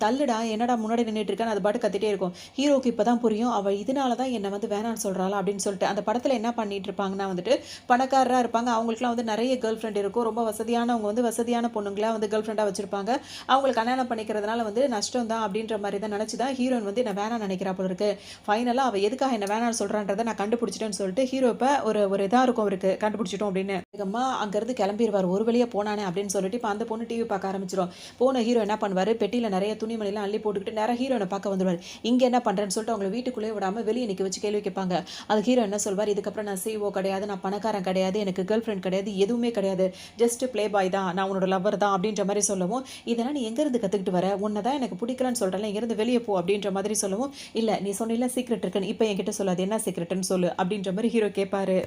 "தள்ளுடா, என்னடா முன்னாடி நின்னுட்டு இருக்கன்னு" அது பாட்டுக்கு கத்திட்டே இருக்கும். ஹீரோக்கு இப்பதான் புரியும், அவ இதனால தான் என்ன வந்து வேணான்னு சொல்றாளா அப்படின்னு சொல்லிட்டு. அந்த படத்துல என்ன பண்ணிட்டு இருப்பாங்கன்னா வந்துட்டு, பணக்காரரா இருப்பாங்க. அவங்களுக்குலாம் வந்து நெறைய கேர்ள் ஃபிரெண்ட் இருக்கும். ரொம்ப வசதியானவங்க வந்து வசதியான பொண்ணுங்கள வந்து கேர்ள் ஃபிரெண்டா வச்சிருப்பாங்க. அவங்கள கல்யாணம் பண்ணிக்கிறதுனால வந்து நஷ்டம் தான் அப்படின்ற மாரி தான் நெனச்சு தான் ஹீரோயின் வந்து என்ன வேணான்னு நெனைக்கிறா போல இருக்கு. ஃபைனலா அவ எதுக்காக என்ன வேணான்னு சொல்றான்றத நான் கண்டுபிடிச்சுட்டேன்னு சொல்லிட்டு ஹீரோ இப்ப ஒரு ஒரு இதா இருக்கும் அவருக்கு கண்டுபிடிச்சுட்டோம் அப்படின்னு. வேகமா அங்கருந்து கிளம்பிருவாரு. ஒரு வழியா போனானே அப்படின்னு சொல்லிட்டு இப்ப அந்த பொண்ணு டிவி பார்க்க ஆரம்பிச்சுரும். போன ஹீரோ என்ன பண்ணுவாரு, பெட்டியில நெறைய துணிமணிலாம் அள்ளி போட்டுக்கிட்டு நேரா ஹீரோயின பார்க்க வந்துருவாரு. இங்க என்ன பண்றேன்னு சொல்லிட்டு அவங்கள வீட்டுக்குள்ளேயே விடாம வெளிய நிக்க வச்சு கேள்வி கேட்பாங்க. அதுக்கு ஹீரோ என்ன சொல்வாரு, "இதுக்கப்புறம் நான் சிஇஓ கிடையாது, நான் பணக்காரன் கிடையாது, எனக்கு கேர்ள் ஃபிரெண்ட் கிடையாது, எதுவுமே கிடையாது. ஜஸ்ட் ப்ளே பாய் தான். நான் உன்னோட லவ்வர் தான்" அப்படின்ற மாரி சொல்லவும், "இதெல்லாம் நீ எங்கருந்து கத்துக்கிட்டு வர? உன்ன தான் எனக்கு பிடிக்கலன்னு சொல்றேன்ல, இங்கருந்து வெளிய போ" அப்படின்ற மாதிரி சொல்லவும், "இல்ல நீ சொன்னீல சீக்ரெட் இருக்குன்னு, இப்ப என்கிட்ட சொல்லு. அது என்ன சீக்ரெட்ன்னு சொல்லு" அப்படின்ற மாரி ஹீரோ கேட்பாரு.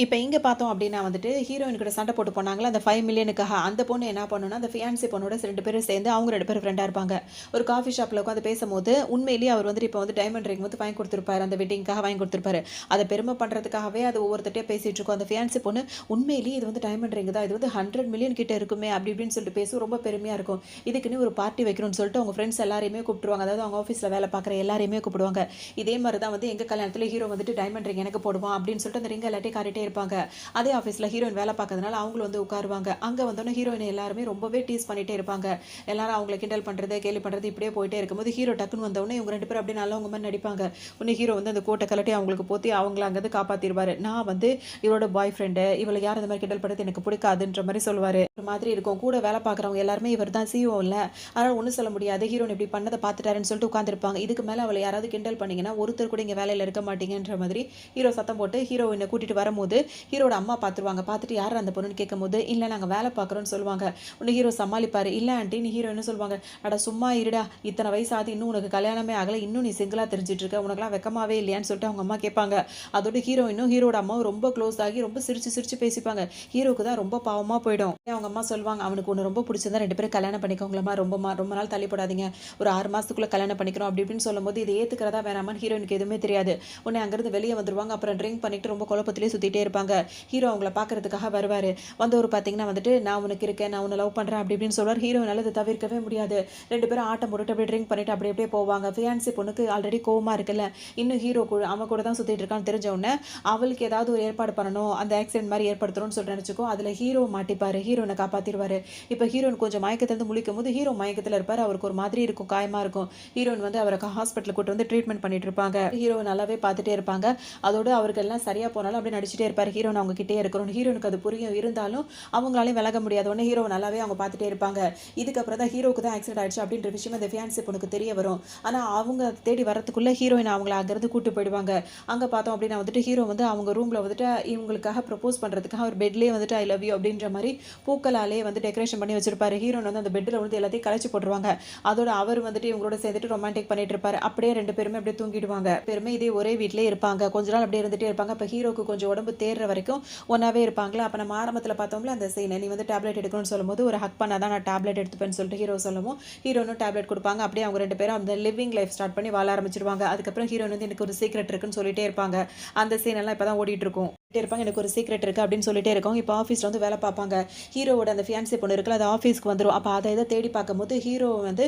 இப்ப இங்க பார்த்தோம் அப்டின்னா வந்துட்டு, ஹீரோயின் கூட சண்ட போட்டு போனாங்கல்ல, அந்த 5 மில்லியனுக்காக. அந்த பொண்ணு என்ன பண்ணும்னா, அந்த ஃபியான்சி பொண்ணோட 2 பேரும் சேர்ந்து அவங்க 2 பேரும் ஃப்ரெண்டா இருப்பாங்க. ஒரு காஃபி ஷாப்ல உட்காந்து பேசும்போது, உண்மையிலேயே அவர் வந்துட்டு இப்ப வந்து டைமண்ட் ரிங் வந்து வாங்கி குடுத்துருப்பாரு. அந்த வெட்டிங்க்காக வாங்கி குடுத்துருப்பாரு. அத பெருமை பண்றதுக்காகவே அது ஒவ்வொருத்தர்ட்டயா பேசிட்டு இருக்கும். அந்த ஃபியான்சி பொண்ணு, "உண்மையிலேயே இது வந்து டைமண்ட் ரிங் தான். இது வந்து 100 மில்லியன் கிட்ட இருக்குமே" அப்டி இப்டின்னு சொல்லிட்டு பேசும். ரொம்ப பெருமையா இருக்கும். இதுக்குன்னு ஒரு பார்ட்டி வைக்கணும்னு சொல்லிட்டு அவங்க ஃப்ரெண்ட்ஸ் எல்லாரையுமே கூப்பிட்டுருவாங்க. அதாவது அவங்க ஆஃபீஸ்ல வேல பார்க்குற எல்லாரையுமே கூப்பிடுவாங்க. இதே மாரி தான் வந்து எங்க கல்யாணத்துல ஹீரோ வந்துட்டு டைமண்ட் ரிங் எனக்கு போடுவான் அப்டின்னு சொல்லிட்டு அந்த ரிங் எல்லாத்தையும் காட்டிட்டே இருப்பாங்க. அதே ஆஃபீஸ்ல ஹீரோயின் வேலை பார்க்கறதுனால அவங்களும் வந்து உட்காருவாங்க. அங்க வந்தோனே ஹீரோயின எல்லாருமே ரொம்பவே டீஸ் பண்ணிட்டே இருப்பாங்க. எல்லாரும் அவங்கள கிண்டல் பண்றது, கேலி பண்றது இப்படியே போயிட்டே இருக்கும்போது ஹீரோ டக்குன்னு வந்தவுடனே இவங்க 2 பேரும் அப்படியே நல்லவங்க மாரி நடிப்பாங்க. உடனே ஹீரோ வந்து அந்த கோட்ட கழட்டி அவங்களுக்கு போத்தி அவங்கள அங்கருந்து காப்பாத்திருவாரு. நான் வந்து இவளோட பாய் ஃப்ரெண்டு. இவள யாரும் இந்த மாரி கிண்டல் பண்றது எனக்கு பிடிக்காதுன்ற மாரி சொல்லுவாரு. ஒரு மாதிரி இருக்கும். கூட வேலை பார்க்குறவங்க எல்லாருமே இவர் தான் சிஇஓ இல்ல. அதனால ஒண்ணும் சொல்ல முடியாது. ஹீரோயின் இப்படி பண்ணத பார்த்துட்டாருன்னு சொல்லிட்டு உட்கார்ந்திருப்பாங்க. இதுக்கு மேல அவள யாராவது கிண்டல் பண்ணீங்கன்னா, ஒருத்தர் கூட இங்க வேலையில இருக்க மாட்டீங்கன்ற மாதிரி ஹீரோ சத்தம் போட்டு ஹீரோயின கூட்டிட்டு வரும்போது, ஹீரோட அம்மா பார்த்துருவாங்க. பார்த்துட்டு யார் அந்த பொண்ணுன்னு கேட்கும்போது, "இல்ல நாங்க வேலை பார்க்குறோம்னு" சொல்லுவாங்க. உடனே ஹீரோ சமாளிப்பாரு. "இல்ல ஆன்ட்டி" ஹீரோ என்ன சொல்லுவாங்க, "அட சும்மா இருடா. இத்தனை வயசு ஆகுது. இன்னும் உனக்கு கல்யாணமே ஆகல. இன்னும் நீ சிங்கிளா திரிஞ்சுட்டு இருக்க. உனக்கெல்லாம் வெட்கமாவே இல்லையான்னு சொல்லிட்டு அவங்க அம்மா கேட்பாங்க. அதோட ஹீரோயினும் ஹீரோட அம்மாவும் ரொம்ப க்ளோஸ் ஆகி ரொம்ப சிரிச்சு சிரிச்சு பேசிப்பாங்க. ஹீரோக்கு தான் ரொம்ப பாவமா போயிடும். அவங்க அம்மா சொல்லுவாங்க, "அவனுக்கு உன்ன ரொம்ப பிடிச்சிருந்தா 2 பேரும் கல்யாணம் பண்ணிக்கோங்களேம்மா. ரொம்ப நாள் தள்ளி போடாதீங்க. ஒரு 6 மாசத்துக்குள்ள கல்யாணம் பண்ணிக்கிறோம்" அப்படி இப்படின்னு சொல்லும்போது, இதை ஏத்துக்கிறதா வேணாமான்னு ஹீரோயினுக்கு எதுவுமே தெரியாது. உடனே அங்கிருந்து வெளியே வந்துருவாங்க. அப்புறம் ட்ரிங்க் பண்ணிட்டு ரொம்ப குழப்பத்திலேயே சுத்திட்டே இருப்பாங்க. ஹீரோ அவங்கள பார்க்கறதுக்காக வருவாரு. வந்தவரு பார்த்தீங்கன்னா வந்துட்டு, "நான் உனக்கு இருக்கேன். நான் உன்ன லவ் பண்றேன்" அப்படி இப்படின்னு சொல்லுவாரு. ஹீரோயினால இத தவிர்க்கவே முடியாது. 2 பேரும் ஆட்டம் போட்டுட்டு அப்படியே ட்ரிங்க் பண்ணிட்டு அப்படி அப்படியே போவாங்க. ஃபியான்சி பொண்ணுக்கு ஆல்ரெடி கோவமா இருக்குல்ல. இன்னும் ஹீரோ கூட அவன் கூட தான் சுத்திட்டு இருக்கான்னு தெரிஞ்ச உடனே, அவளுக்கு ஏதாவது ஒரு ஏற்பாடு பண்ணணும். அந்த ஆக்சிடென்ட் மாரி ஏற்படுத்தணும்னு சொல்லிட்டு நினைச்சுக்கும். அதுல ஹீரோ மாட்டிப்பாரு. ஹீரோயின காப்பாத்திருவாரு. இப்ப ஹீரோயின் கொஞ்சம் மயக்கத்திலிருந்து முழிக்கும்போது, ஹீரோ மயக்கத்துல இருப்பாரு. அவருக்கு ஒரு மாதிரி இருக்கும். காயமா இருக்கும். ஹீரோயின் வந்து அவர ஹாஸ்பிட்டலுக்கு கூட்டு வந்து ட்ரீட்மெண்ட் பண்ணிட்டு இருப்பாங்க. ஹீரோ நல்லாவே பார்த்துட்டே இருப்பாங்க. அதோட அவருக்கு எல்லாம் சரியா போனாலும் அப்படியே நடிச்சிட்டே இருப்பாரு. ஹீரோயின் அவங்க கிட்டயே இருக்கணும்னு. ஹீரோனுக்கு அது புரியும். இருந்தாலும் அவங்களாலயும் விலக முடியாத உடனே ஹீரோவ நல்லாவே அவங்க பார்த்துட்டே இருப்பாங்க. இதுக்கப்புறம் தான் ஹீரோவுக்கு தான் ஆக்சிடென்ட் ஆயிடுச்சு அப்படின்ற விஷயம் அந்த ஃபியான்சி பொண்ணுக்கு தெரிய வரும். ஆனா அவங்க தேடி வரதுக்குள்ள ஹீரோயின் அவங்கள அங்கிருந்து கூட்டு போயிடுவாங்க. அங்க பார்த்தோம் அப்படின்னா வந்துட்டு ஹீரோ வந்து அவங்க ரூம்ல வந்துட்டு இவங்களுக்காக ப்ரப்போஸ் பண்றதுக்காக ஒரு பெட்லயே வந்துட்டு ஐ லவ் யூ அப்படின்ற மாரி பூக்களாலே வந்து டெக்கரேஷன் பண்ணி வச்சிருப்பாரு. ஹீரோயின் வந்து அந்த பெட்ல வந்து எல்லாத்தையும் கலைச்சு போட்டுருவாங்க. அதோட அவர் வந்துட்டு இவங்களோட சேர்ந்துட்டு ரொமான்டிக் பண்ணிட்டு இருப்பாரு. அப்படியே 2 பேருமே அப்படியே தூங்கிடுவாங்க. பேருமே இதே ஒரே வீட்லயே இருப்பாங்க. கொஞ்ச நாள் அப்படியே இருந்துட்டே இருப்பாங்க. அப்ப ஹீரோக்கு கொஞ்சம் உடம்பு தேர்ற வரைக்கும் ஒண்ணாவே இருப்பாங்களா. அப்ப நம்ம ஆரம்பத்துல பார்த்தோம்ல அந்த சீன், நீ வந்து டேப்லெட் எடுக்கணும்னு சொல்லும்போது ஒரு ஹக் பண்ணாதான் நான் டேப்லெட் எடுத்துப்பேன்னு சொல்லிட்டு ஹீரோ சொல்லவும், ஹீரோனும் டேப்லெட் குடுப்பாங்க. அப்படியே அவங்க 2 பேரும் அந்த லிவிங் லைஃப் ஸ்டார்ட் பண்ணி வாழ ஆரம்பிச்சுருவாங்க. அதுக்கப்புறம் ஹீரோயின் வந்து எனக்கு ஒரு சீக்ரெட் இருக்குன்னு சொல்லிட்டே இருப்பாங்க. அந்த சீன் எல்லாம் இப்பதான் ஓடிட்டு இருக்கும். இருப்பாங்க எனக்கு ஒரு சீக்ரெட் இருக்கு அப்படின்னு சொல்லிட்டே இருக்கும். இப்போ ஆஃபீஸ்ல வந்து வேலை பார்ப்பாங்க. ஹீரோவோட அந்த ஃபியான்சி பொண்ணு இருக்குல்ல, அது ஆஃபீஸ்க்கு வந்துரும். அப்ப அத இத தேடி பார்க்கும்போது ஹீரோ வந்து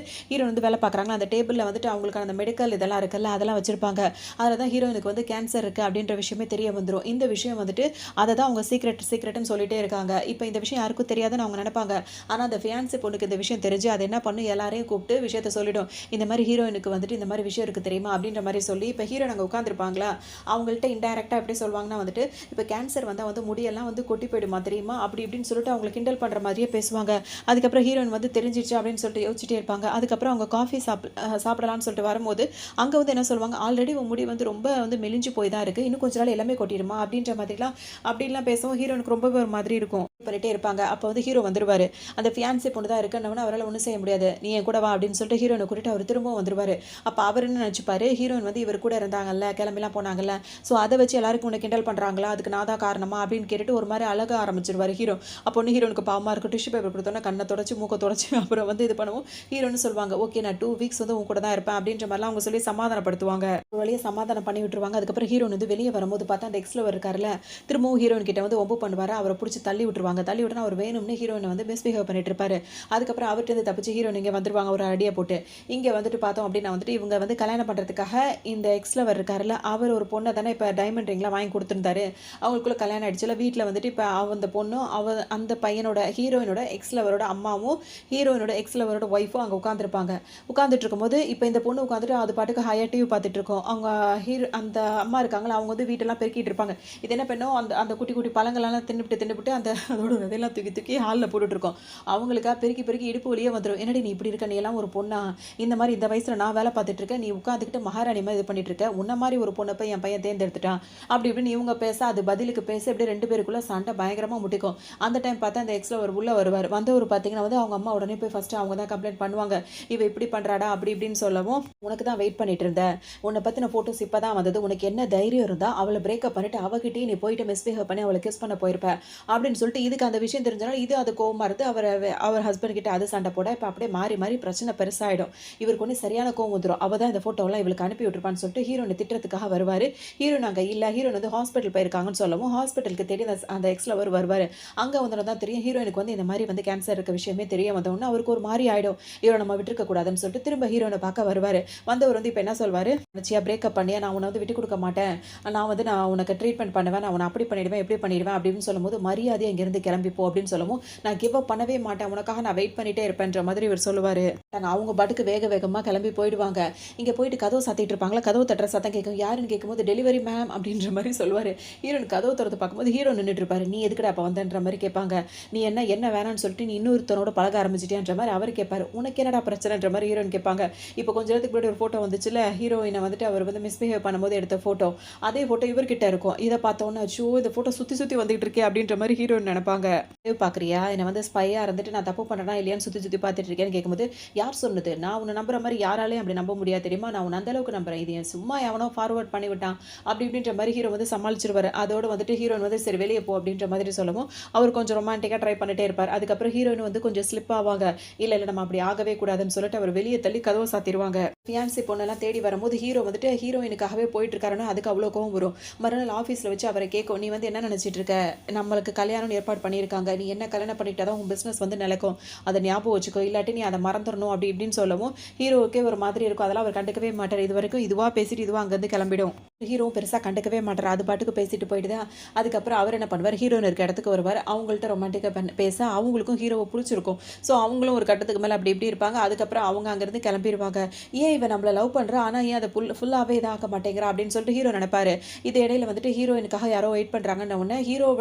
வேலை பார்க்குறாங்களா, அந்த டேபிள்ல வந்துட்டு அவங்களுக்கான அந்த மெடிக்கல் இதெல்லாம் இருக்குல்ல, அதெல்லாம் வச்சிருப்பாங்க. அதுல தான் ஹீரோயினுக்கு வந்து கேன்சர் இருக்கு அப்படின்ற விஷயமே தெரிய வந்துரும். இந்த விஷயம் வந்துட்டு அத தான் அவங்க சீக்ரெட்ன்னு சொல்லிட்டே இருக்காங்க. இப்ப இந்த விஷயம் யாருக்கும் தெரியாதுன்னு அவங்க நினைப்பாங்க. ஆனா அந்த ஃபியான்சி பொண்ணுக்கு இந்த விஷயம் தெரிஞ்சு அது என்ன பண்ணும், எல்லாரையும் கூப்பிட்டு விஷயத்த சொல்லிடும். இந்த மாரி ஹீரோயினுக்கு வந்துட்டு இந்த மாரி விஷயம் இருக்கு தெரியுமா அப்படின்ற மாரி சொல்லி, இப்ப ஹீரோயின் அங்க உட்கார்ந்திருப்பாங்களா, அவங்கள்ட்ட இன்டைரக்ட்டா எப்படி சொல்வாங்கன்னா வந்துட்டு, இப்ப கேன்சர் வந்தா வந்து முடியெல்லாம் வந்து கொட்டி போயிடுமா தெரியுமா, அப்படி இப்படின்னு சொல்லிட்டு அவங்கள கிண்டல் பண்ற மாதிரியே பேசுவாங்க. அதுக்கப்புறம் ஹீரோயின் வந்து தெரிஞ்சிருச்சு அப்படின்னு சொல்லிட்டு யோசிச்சுட்டே இருப்பாங்க. அதுக்கப்புறம் அவங்க காஃபி சாப்பிடலாம்னு சொல்லிட்டு வரும்போது, அங்க வந்து என்ன சொல்லுவாங்க, ஆல்ரெடி உன் முடி வந்து ரொம்ப வந்து மெலிஞ்சு போய் தான் இருக்கு. இன்னும் கொஞ்ச நாள் எல்லாமே கொட்டிடுமா அப்படின்ற மாதிரிலாம் அப்படிலாம் பேசவும் ஹீரோனுக்கு ரொம்பவே ஒரு மாதிரி இருக்கும். பண்ணிட்டே இருப்பாங்க. அப்ப வந்து ஹீரோ வந்துருவாரு. அந்த ஃபியான்சி பொண்ணு தான் இருக்குன்னவன அவரால ஒண்ணும் செய்ய முடியாது. நீ என் கூட வா அப்படின்னு சொல்லிட்டு ஹீரோயின கூட்டிட்டு அவர் திரும்பவும் வந்துருவாரு. அப்ப அவர் என்ன நினைச்சுப்பாரு, ஹீரோயின் வந்து இவர் கூட இருந்தாங்கல்ல, கிளம்பிலாம் போனாங்கல்ல. சோ அத வச்சு எல்லாருக்கும் உன்னை கிண்டல் பண்றாங்களா, அதுக்கு நான் தான் காரணமா அப்படின்னு கேட்டுட்டு ஒரு மாதிரி அழக ஆரம்பிச்சிருவாரு ஹீரோ. அப்போ ஒண்ணு ஹீரோனுக்கு பாவமா இருக்கும். டிஷ்யூ பேப்பர் கொடுத்தோன்னே கண்ணை தொடச்சு மூக்க தொடச்சு அப்புறம் வந்து இது பண்ணுவோம். ஹீரோன்னு சொல்லுவாங்க, ஓகே நான் 2 வீக்ஸ் வந்து உன் கூட தான் இருப்பேன் அப்படின்ற மாதிரிலாம் அவங்க சொல்லி சமாதானப்படுத்துவாங்க. ஒரு வழியா சமாதானம் பண்ணி விட்டுருவாங்க. அதுக்கப்புறம் ஹீரோன் வந்து வெளியே வரும்போது பார்த்தா அந்த எக்ஸ் லவர் இருக்காருல்ல, திரும்பவும் ஹீரோயின் கிட்ட வந்து ஒம்பு பண்ணுவாரு. அவரை பிடிச்சி தள்ளி விட்டுருவாங்க. தள்ளி விட்டுனா அவர் வேணும்னு ஹீரோயினை வந்து மிஸ்பிஹேவ் பண்ணிட்டு இருப்பாரு. அதுக்கப்புறம் அவர்கிட்ட இருந்து தப்பிச்சு ஹீரோயின் இங்கே வந்துருவாங்க ஒரு அடியை போட்டு. இங்கே வந்துட்டு பார்த்தோம் அப்படின்னா வந்துட்டு இவங்க வந்து கல்யாணம் பண்ணுறதுக்காக இந்த எக்ஸ் லவர் இருக்காருல்ல, அவர் ஒரு பொண்ணை தானே இப்போ டைமண்ட் ரிங்லாம் வாங்கி கொடுத்துருந்தாரு. அவங்களுக்குள்ள கல்யாணம் ஆயிடுச்சுல. வீட்டில் வந்துட்டு இப்போ அந்த பொண்ணும் அந்த பையனோட ஹீரோயினோட எக்ஸ் லவரோட அம்மாவும் ஹீரோயினோட எக்ஸ் லவரோட ஒய்ஃபும் அங்கே உட்காந்துருப்பாங்க. உட்காந்துட்டு இருக்கும்போது இப்போ இந்த பொண்ணு உட்காந்துட்டு அது பாட்டுக்கு ஹையா டிவி பார்த்துட்டு இருக்கோம். அவங்க அந்த அம்மா இருக்காங்களா, அவங்க வந்து வீட்டெல்லாம் பெருக்கிட்டு இருப்பாங்க. இது என்ன பண்ணும், அந்த அந்த குட்டி குட்டி பழங்களெல்லாம் தின்னுபிட்டு அந்த அதோட விதையெல்லாம் தூக்கி தூக்கி ஹாலில் போட்டுட்ருக்கோம். அவங்களுக்கா பெருக்கி பெருக்கி இடுப்பு வலியே வந்துடும். என்னடி நீ இப்படி இருக்க, நீ எல்லாம் ஒரு பொண்ணா, இந்த மாதிரி இந்த வயசில் நான் வேலை பார்த்துட்டு இருக்கேன், நீ உட்காந்துக்கிட்டு மகாராணி மாதிரி இது பண்ணிட்டு இருக்க, உன்ன மாதிரி ஒரு பொண்ணை போய் என் பையன் தேர்ந்தெடுத்துட்டான் அப்படி இப்படின்னு இவங்க பேச, அது பதிலுக்கு பேச, இப்படி 2 பேருக்குள்ள சண்டை பயங்கரமாக முட்டிக்கும். அந்த டைம் பார்த்தா அந்த எக்ஸில் ஒரு உள்ள வருவார். வந்தவர் பார்த்தீங்கன்னா வந்து அவங்க அம்மா உடனே போய் ஃபஸ்ட்டு அவங்க தான் கம்ப்ளைண்ட் பண்ணுவாங்க. இவ இப்படி பண்ணுறாடா அப்படி இப்படின்னு சொல்லவும், உனக்கு தான் வெயிட் பண்ணிட்டு இருந்தேன், உன்னை பற்றின ஃபோட்டோஸ் இப்போ தான் வந்தது, உனக்கு என்ன தைரியம் இருந்தால் அவளை பிரேக்கப் பண்ணிட்டு அவகிட்டே நீ போயிட்டு மிஸ்பிஹேவ் பண்ணி அவளை கிஸ் பண்ண போயிருப்ப அப்படின்னு சொல்லிட்டு, இதுக்கு அந்த விஷயம் தெரிஞ்சனால இது அது கோவமாக இருந்து அவர் ஹஸ்பண்ட் கிட்ட அது சண்டை போட, இப்போ அப்படியே மாறி மாறி பிரச்சனை பெருசாகிடும். இவருக்கு ஒன்று சரியான கோவம் வந்துடும். அவள் தான் இந்த ஃபோட்டோலாம் இவளுக்கு அனுப்பி விட்டுருப்பான்னு சொல்லிட்டு ஹீரோனை திட்டத்துக்காக வருவார். ஹீரோன் அங்கே இல்லை, ஹீரோன் வந்து ஹாஸ்பிட்டல் போயிருக்காங்கன்னு சொல்லவும் ஹாஸ்பிட்டலுக்கு தேடி அந்த எக்ஸ் லவர் வருவார். அங்கே வந்தோட தான் தெரியும் ஹீரோயினுக்கு வந்து இந்த மாதிரி வந்து கேன்சர் இருக்க விஷயமே தெரிய வந்தோடனே அவருக்கு ஒரு மாதிரி ஆகிடும். ஹீரோ நம்ம விட்டுருக்க கூடாதுன்னு சொல்லிட்டு திரும்ப ஹீரோனை பார்க்க வருவார். வந்தவர் வந்து இப்போ என்ன சொல்வார், நிச்சயா பிரேக்கப் பண்ணியா, நான் உன்னை வந்து விட்டு கொடுக்க மாட்டேன், நான் உனக்கு ட்ரீட்மெண்ட் பண்ணுவேன், நான் உன்னை அப்படி பண்ணிடுவேன் எப்படி பண்ணிடுவேன் அப்படின்னு சொல்லும்போது, மரியாதையை இங்கேருந்து கிளம்பிப்போ அப்படின்னு சொல்லவும், நான் கிவ் அப் பண்ணவே மாட்டேன், உனக்காக நான் வெயிட் பண்ணிட்டே இருப்பேன்ற மாதிரி இவர் சொல்லுவார். அவங்க பாட்டுக்கு வேக வேகமாக கிளம்பி போயிடுவாங்க. இங்கே போயிட்டு கதவு சாத்திட்டு இருப்பாங்களா, கதவு தட்டுற சத்தம் கேட்கும். யாருன்னு கேட்கும்போது டெலிவரி மேம் அப்படின்ற மாதிரி சொல்லுவார். ஹீரோன் கதவு திறந்து பார்க்கும்போது ஹீரோ நின்றுட்டு இருப்பாரு. நீ எதுக்கடா அப்போ வந்தன்ற மாதிரி கேட்பாங்க. நீ என்ன வேணான்னு சொல்லிட்டு நீ இன்னொருத்தனோட பழக ஆரம்பிச்சிட்டியான்ற மாதிரி அவர் கேட்பாரு. உனக்கு என்னடா பிரச்சனைன்ற மாதிரி ஹீரோன் கேட்பாங்க. இப்போ கொஞ்ச நேரத்துக்கு முன்னாடி ஒரு ஃபோட்டோ வந்துச்சுல, ஹீரோயினை வந்துட்டு அவர் வந்து மிஸ்பிஹேவ் பண்ணும்போது எடுத்த ஃபோட்டோ, அதே ஃபோட்டோ இவர்கிட்ட இருக்கும். இதை பார்த்தோன்னே அச்சோ இந்த ஃபோட்டோ சுற்றி சுற்றி வந்துட்டு இருக்கே அப்படின்ற மாதிரி ஹீரோயின் நினைப்பாங்க. பார்க்குறியா, என்னை வந்து ஸ்பையாக இருந்துட்டு நான் தப்பு பண்ணுறேன்னா இல்லையான்னு சுற்றி சுற்றி பார்த்துட்டு இருக்கேன்னு கேட்கும்போது, யார் சொன்னது, நான் உன்னை நம்புற மாதிரி யாராலையும் அப்படி நம்ப முடியாது தெரியுமா, நான் உன்னை அந்தளவுக்கு நம்புறேன், இது என் சும்மா எவனோ ஃபார்வர்ட் பண்ணி விட்டான் அப்படி இப்படின்ற மாதிரி ஹீரோ வந்து சமாளிச்சிருவார். அதோடு வந்துட்டு ஹீரோயின் வந்து சரி வெளியே போ அப்படின்ற மாதிரி சொல்லவும் அவர் கொஞ்சம் ரொமான்டிக்காக ட்ரை பண்ணிட்டே இருப்பார். அதுக்கப்புறம் ஹீரோயின் வந்து கொஞ்சம் ஸ்லிப் ஆவாங்க. இல்லை நம்ம அப்படி ஆகவே கூடாதுன்னு சொல்லிட்டு அவர் வெளியே தள்ளி கதவை சாத்திடுவாங்க. ஃபியான்சி பொண்ணெல்லாம் தேடி வரும்போது ஹீரோ வந்துட்டு ஹீரோயினுக்காகவே போயிட்டு இருக்காருன்னு அதுக்கு அவ்வளோ கோவம் வரும். மறுநாள் ஆஃபீஸில் வச்சு அவரை கேட்கும், நீ வந்து என்ன நினச்சிட்டு இருக்க, நம்மளுக்கு கல்யாணம் ஏற்பாடு பண்ணியிருக்காங்க, நீ என்ன கல்யாணம் பண்ணிட்டா தான் உன் பிஸ்னஸ் வந்து நிலைக்கும், அதை ஞாபகம் வச்சுக்கோ, இல்லாட்டி நீ அதை மறந்துடணும் அப்படி இப்படின்னு சொல்லவும் ஹீரோவுக்கே ஒரு மாதிரி இருக்கும். அதெல்லாம் அவர் கண்டுக்கவே மாட்டார். இது வரைக்கும் இதுவாக பேசிட்டு இதுவாக அங்கேருந்து கிளம்பிடும். ஹீரோ பெருசாக கண்டுக்கவே மாட்டார். அது பாட்டுக்கு பேசிட்டு போயிட்டு அதுக்கப்புறம் அவர் என்ன பண்ணுவார், ஹீரோயின் இருக்க இடத்துக்கு வருவார். அவங்கள்ட்ட ரொமான்டிக்காக பேச அவங்களுக்கும் ஹீரோவை பிடிச்சிருக்கும். ஸோ அவங்களும் ஒரு கட்டத்துக்கு மேலே அப்படி இப்படி இருப்பாங்க. அதுக்கப்புறம் அவங்க அங்கேருந்து கிளம்பிடுவாங்க. ஏன் இவன் நம்மளை லவ் பண்ணுறா, ஆனால் ஏன் அதை ஃபுல்லாகவே இதாக மாட்டேங்கிறா அப்படின்னு சொல்லிட்டு ஹீரோ நினைப்பாரு. இது இடையில வந்துட்டு ஹீரோயினுக்காக யாரோ வெயிட் பண்ணுறாங்கன்னு உடனே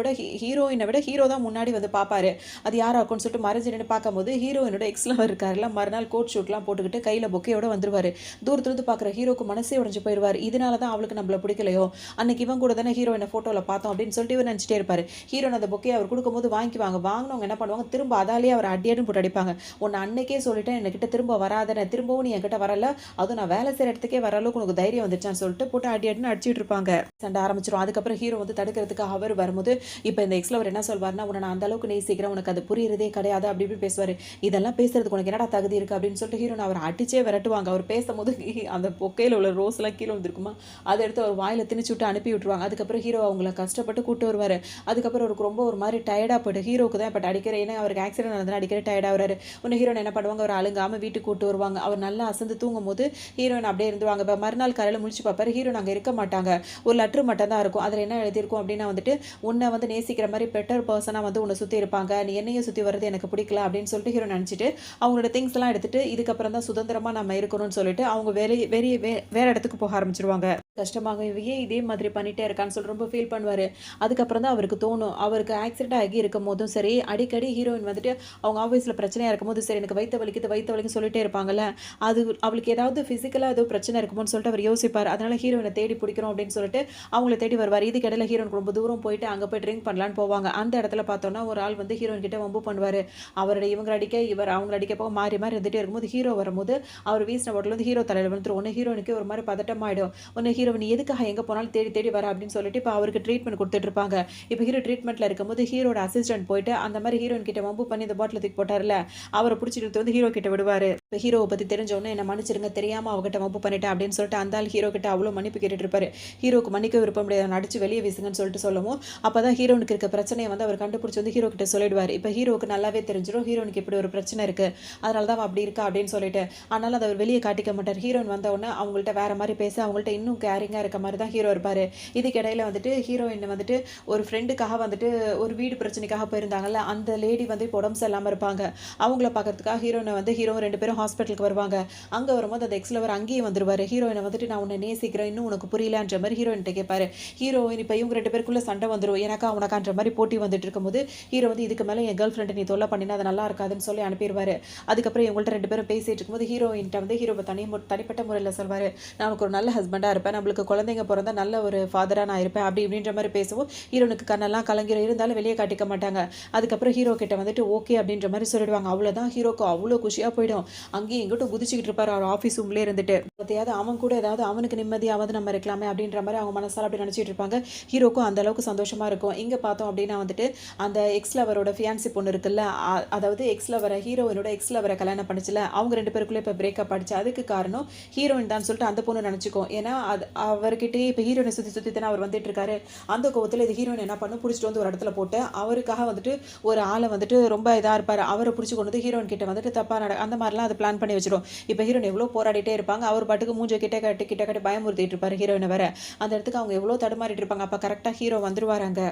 ஹீரோயினை விட ஹீரோ தான் முன்னாடி வந்து பார்ப்பாரு. அது யாரா இருக்கும்னு சொல்லிட்டு மறைஞ்சு நின்று பார்க்கும்போது ஹீரோயினோட எக்ஸ்ல இருக்காருல, மறுநாள் கோட் ஷூட்லாம் போட்டுக்கிட்டு கையில் பொக்கையோட வந்துருவாரு. தூரத்துலேருந்து பார்க்குற ஹீரோக்கு மனசே உடஞ்சு போயிடுவார். இதனால தான் அவளுக்கு நம்மள பிடிக்கலையோ, அன்னைக்கு இவன் கூட தானே ஹீரோயினை ஃபோட்டோவில் பார்த்தோம் அப்படின்னு சொல்லிட்டு இவர் நினச்சிட்டே இருப்பார். ஹீரோயின் அந்த பொக்கையை அவர் கொடுக்கும்போது வாங்கினவங்க என்ன பண்ணுவாங்க, திரும்ப அதாலேயே அவர் அடியாடும் போட்டு அடிப்பாங்க. உன்னை அன்னைக்கே சொல்லிட்டேன் என்கிட்ட திரும்ப வராதன, திரும்பவும் நீ என்கிட்ட வரல, அதுவும் நான் வேலை செய்கிற இடத்துக்கே வர அளவுக்கு உனக்கு தைரியம் வந்துச்சான்னு சொல்லிட்டு போட்டு அடியாடுன்னு அடிச்சுட்டு இருப்பாங்க. சண்டை ஆரம்பிச்சிடும். அதுக்கப்புறம் ஹீரோ வந்து தடுக்கிறதுக்கு அவர் வரும்போது இப்போ இந்த எக்ஸ்ல அவர் என்ன சொல்வார்னா, உன்னை நான் அந்த அளவுக்கு நேசிக்கிறேன், உனக்கு அது புரியுறதே கிடையாது அப்படி இப்படி பேசுவார். இதெல்லாம் பேசுறதுக்கு உனக்கு என்னடா தகுதி இருக்குது அப்படின்னு சொல்லிட்டு ஹீரோனை அவர் அடிச்சே விரட்டுவாங்க. அவர் பேசும்போது அந்த பொக்கையில் உள்ள ரோஸ்லாம் கீழே வந்துருக்குமா, அதை எடுத்து அவர் வாயில் திணிச்சு விட்டு அனுப்பி விட்டுருவாங்க. அதுக்கப்புறம் ஹீரோ அவங்கள கஷ்டப்பட்டு கூட்டு வருவார். அதுக்கப்புறம் அவருக்கு ரொம்ப ஒரு மாதிரி டயர்டாக போய்ட்டு ஹீரோக்கு தான் இப்போ அடிக்கிற, ஏன்னா அவருக்கு ஆக்சிடென்ட் நடந்தால் அடிக்கிற டயர்டாக வராரு. உன்னை ஹீரோன் என்ன பண்ணுவாங்க, அவர் அழுங்காமல் வீட்டுக்கு கூட்டு வருவாங்க. அவர் நல்லா அசந்து தூங்கும் போது ஹீரோயின் அப்படியே இருந்துவாங்க. இப்போ மறுநாள் காலையில் முடிச்சு பார்ப்பாரு, ஹீரோன் அங்கே இருக்க மாட்டாங்க. ஒரு லெட்ரு மட்டும் தான் இருக்கும். அதில் என்ன எழுதியிருக்கும் அப்படின்னா வந்துட்டு, உன்னை வந்து நேசிக்கிற மாதிரி பெட்டர் பர்சனாக வந்து உன்னை சுற்றி இருப்பாங்க, நீ என்னையும் சுற்றி வர்றது எனக்கு பிடிக்கல அப்படின்னு சொல்லிட்டு ஹீரோ நினச்சிட்டு அவங்களோட திங்ஸ்லாம் எடுத்துட்டு இதுக்கப்புறம் தான் சுதந்திரமாக நம்ம இருக்கணும்னு சொல்லிட்டு அவங்க வேற இடத்துக்கு போக ஆரம்பிச்சிருவாங்க. கஷ்டமாக இவையே இதே மாதிரி பண்ணிட்டே இருக்கான்னு சொல்லி ரொம்ப ஃபீல் பண்ணுவார். அதுக்கப்புறம் தான் அவருக்கு தோணும், அவருக்கு ஆக்சிடென்ட் ஆகி இருக்கும் போதும் சரி, அடிக்கடி ஹீரோயின் வந்துட்டு அவங்க ஆஃபீஸில் பிரச்சனையாக இருக்கும் போது சரி, எனக்கு வயிற்று வலிக்குன்னு சொல்லிட்டே இருப்பாங்கல்ல, அது அவளுக்கு ஏதாவது ஃபிசிக்கலாக ஏதோ பிரச்சனை இருக்குமோன்னு சொல்லிட்டு அவர் யோசிப்பார். அதனால ஹீரோயினை தேடி பிடிக்கணும் அப்படின்னு சொல்லிட்டு அவங்கள தேடி வருவார். இதுக்கு இடையில ஹீரோயின் ரொம்ப தூரம் போயிட்டு அங்கே போய் ட்ரிங்க் பண்ணலான்னு போவாங்க. அந்த இடத்துல பார்த்தோன்னா ஒரு ஆள் வந்து ஹீரோயின் கிட்ட வம்பு பண்ணுவார். அவருடைய இவங்க அடிக்க இவர் அவங்க அடிக்க போக மாறி மாறி இருந்துகிட்டே இருக்கும்போது ஹீரோ வரும்போது அவர் வீசின பாட்டில் வந்து ஹீரோ தலையில் வந்துடும். ஒன்று ஹீரோனுக்கு ஒரு மாதிரி பதட்டமாயிடும். ஒன்று ஹீரோயின் எதுக்காக எங்கே போனாலும் தேடி தேடி வர அப்படின்னு சொல்லிட்டு இப்போ அவருக்கு ட்ரீட்மெண்ட் கொடுத்துட்டு இருப்பாங்க. இப்போ ஹீரோ ட்ரீட்மெண்ட்டில் இருக்கும்போது ஹீரோட அசிஸ்டன்ட் போயிட்டு அந்த மாதிரி ஹீரோயின் கிட்ட வம்பு பண்ணி இந்த பாட்டில் தூக்கி போட்டார்ல, அவரை பிடிச்சிட்டு வந்து ஹீரோ கிட்ட விடுவார். இப்போ ஹீரோவை பற்றி தெரிஞ்சவொன்னே என்ன மன்னிச்சிருங்க, தெரியாமல் அவகிட்ட வம்பு பண்ணிட்டேன் அப்படின்னு சொல்லிட்டு அந்த ஆள் ஹீரோ கிட்ட அவ்வளோ மன்னிப்பு கேட்டுட்டு இருப்பாரு. ஹீரோக்கு மன்னிக்க விருப்பம் முடியாது, நடிச்சு வெளியே வீசுங்கன்னு சொல்லிட்டு சொல்லவும் அப்போ தான் ஹீரோனுக்கு இருக்க பிரச்சனையை வந்து அவர் கண்டுபிடிச்சி வந்து ஹீரோ கிட்ட சொல்லிடுவார். இப்போ ஹீரோக்கு நல்லாவே தெரிஞ்சிடும் ஹீரோனுக்கு இப்படி ஒரு பிரச்சனை இருக்குது, அதனால தான் அப்படி இருக்கா அப்படின்னு சொல்லிட்டு. அதனால அதை அவர் வெளியே காட்டிக்க மாட்டார். ஹீரோயின் வந்த உடனே அவங்கள்ட்ட வேற மாதிரி பேச அவங்கள்ட்ட இன்னும் கேரிங்காக இருக்க மாதிரி தான் ஹீரோ இருப்பார். இதுக்கு இடையில வந்துட்டு ஹீரோயின் வந்துட்டு ஒரு ஃப்ரெண்டுக்காக வந்துட்டு ஒரு வீடு பிரச்சனைக்காக போயிருந்தாங்கல்ல, அந்த லேடி வந்து இப்போ உடம்பு சரியில்லாமல் இருப்பாங்க. அவங்கள பார்க்கறதுக்காக ஹீரோனை வந்து ஹீரோ 2 பேரும் ஹாஸ்பிட்டலுக்கு வருவாங்க. அங்க வரும்போது அந்த எக்ஸ் லவர் அங்கேயே வந்துருவாரு. ஹீரோயின வந்துட்டு நான் உன்ன நேசிக்கிறேன். இன்னும் உனக்கு புரியலன்ற மாரி ஹீரோயின்ட்ட கேட்பாரு. ஹீரோயின் இப்ப இவங்க 2 பேருக்குள்ள சண்டை வந்துரும். எனக்கா உனக்கான்ற மாரி போட்டி வந்துட்டு இருக்கும்போது, ஹீரோ வந்து இதுக்கு மேல என் கேர்ள் ஃப்ரெண்ட நீ தொல்ல பண்ணினா அது நல்லா இருக்காதுன்னு சொல்லி அனுப்பிருவாரு. அதுக்கப்புறம் இவங்கள்ட்ட 2 பேரும் பேசிட்டு இருக்கும்போது ஹீரோயின்ட்ட வந்து ஹீரோ தனிப்பட்ட முறையில சொல்வாரு. நான் உனக்கு ஒரு நல்ல ஹஸ்பண்டா இருப்பேன். நம்மளுக்கு குழந்தைங்க பொறந்தா நல்ல ஒரு ஃபாதரா நான் இருப்பேன். அப்படி இப்படின்ற மாரி பேசவும் ஹீரோனுக்கு கண்ணெல்லாம் கலங்கிரும். இருந்தாலும் வெளிய காட்டிக்க மாட்டாங்க. அதுக்கப்புறம் ஹீரோ கிட்ட வந்துட்டு ஓகே அப்படின்ற மாரி சொல்லிடுவாங்க. அவ்வளோதான் ஹீரோக்கு அவ்வளோ குஷியா போயிடும். அங்கேயும் இங்கிட்டும் குதிச்சுக்கிட்டு இருப்பாரு அவர் ஆஃபீஸ் ரூம்லயே இருந்துட்டு. எப்பயாவது அவன் கூட ஏதாவது அவனுக்கு நிம்மதியாவது நம்ம இருக்கலாமே அப்படின்ற மாரி அவங்க மனசால அப்படி நினைச்சிட்டு இருப்பாங்க. ஹீரோக்கும் அந்த அளவுக்கு சந்தோஷமா இருக்கும். இங்க பார்த்தோம் அப்படின்னா வந்துட்டு அந்த எக்ஸ் லவரோட ஃபியான்சி பொண்ணு இருக்குல்ல, அதாவது எக்ஸ் லவர ஹீரோயினோட எக்ஸ் லவர கல்யாணம் பண்ணுச்சுல, அவங்க 2 பேருக்குள்ள இப்ப பிரேக்கப் ஆயிடுச்சு. அதுக்கு காரணம் ஹீரோயின் தான் சொல்லிட்டு அந்த பொண்ணு நினைச்சுக்கும். ஏன்னா அது அவர்கிட்டயே இப்ப ஹீரோயினை சுத்தி சுத்தி தானே அவர் வந்துட்டு இருக்காரு. அந்த கோவத்துல இது ஹீரோயின் என்ன பண்ணும், புடிச்சிட்டு வந்து ஒரு இடத்துல போட்டு அவருக்காக வந்துட்டு ஒரு ஆளை வந்துட்டு ரொம்ப இதா இருப்பாரு. அவரை புடிச்சு கொண்டு வந்து ஹீரோயின் கிட்ட வந்துட்டு தப்பா அந்த மாதிரிலாம் அது பிளான் பண்ணி வச்சிடும். இப்ப ஹீரோயின் எவ்வளவு போராடிட்டே இருப்பாங்க. அவர் பாட்டுக்கு மூஞ்ச கிட்ட கட்டி பயமுறுத்திட்டு இருப்பாரு ஹீரோயினை வேற. அந்த இடத்துக்கு அவங்க எவ்வளவு தடுமாறிட்டு இருப்பாங்க. அப்ப கரெக்டா ஹீரோ வந்துருவாராங்க.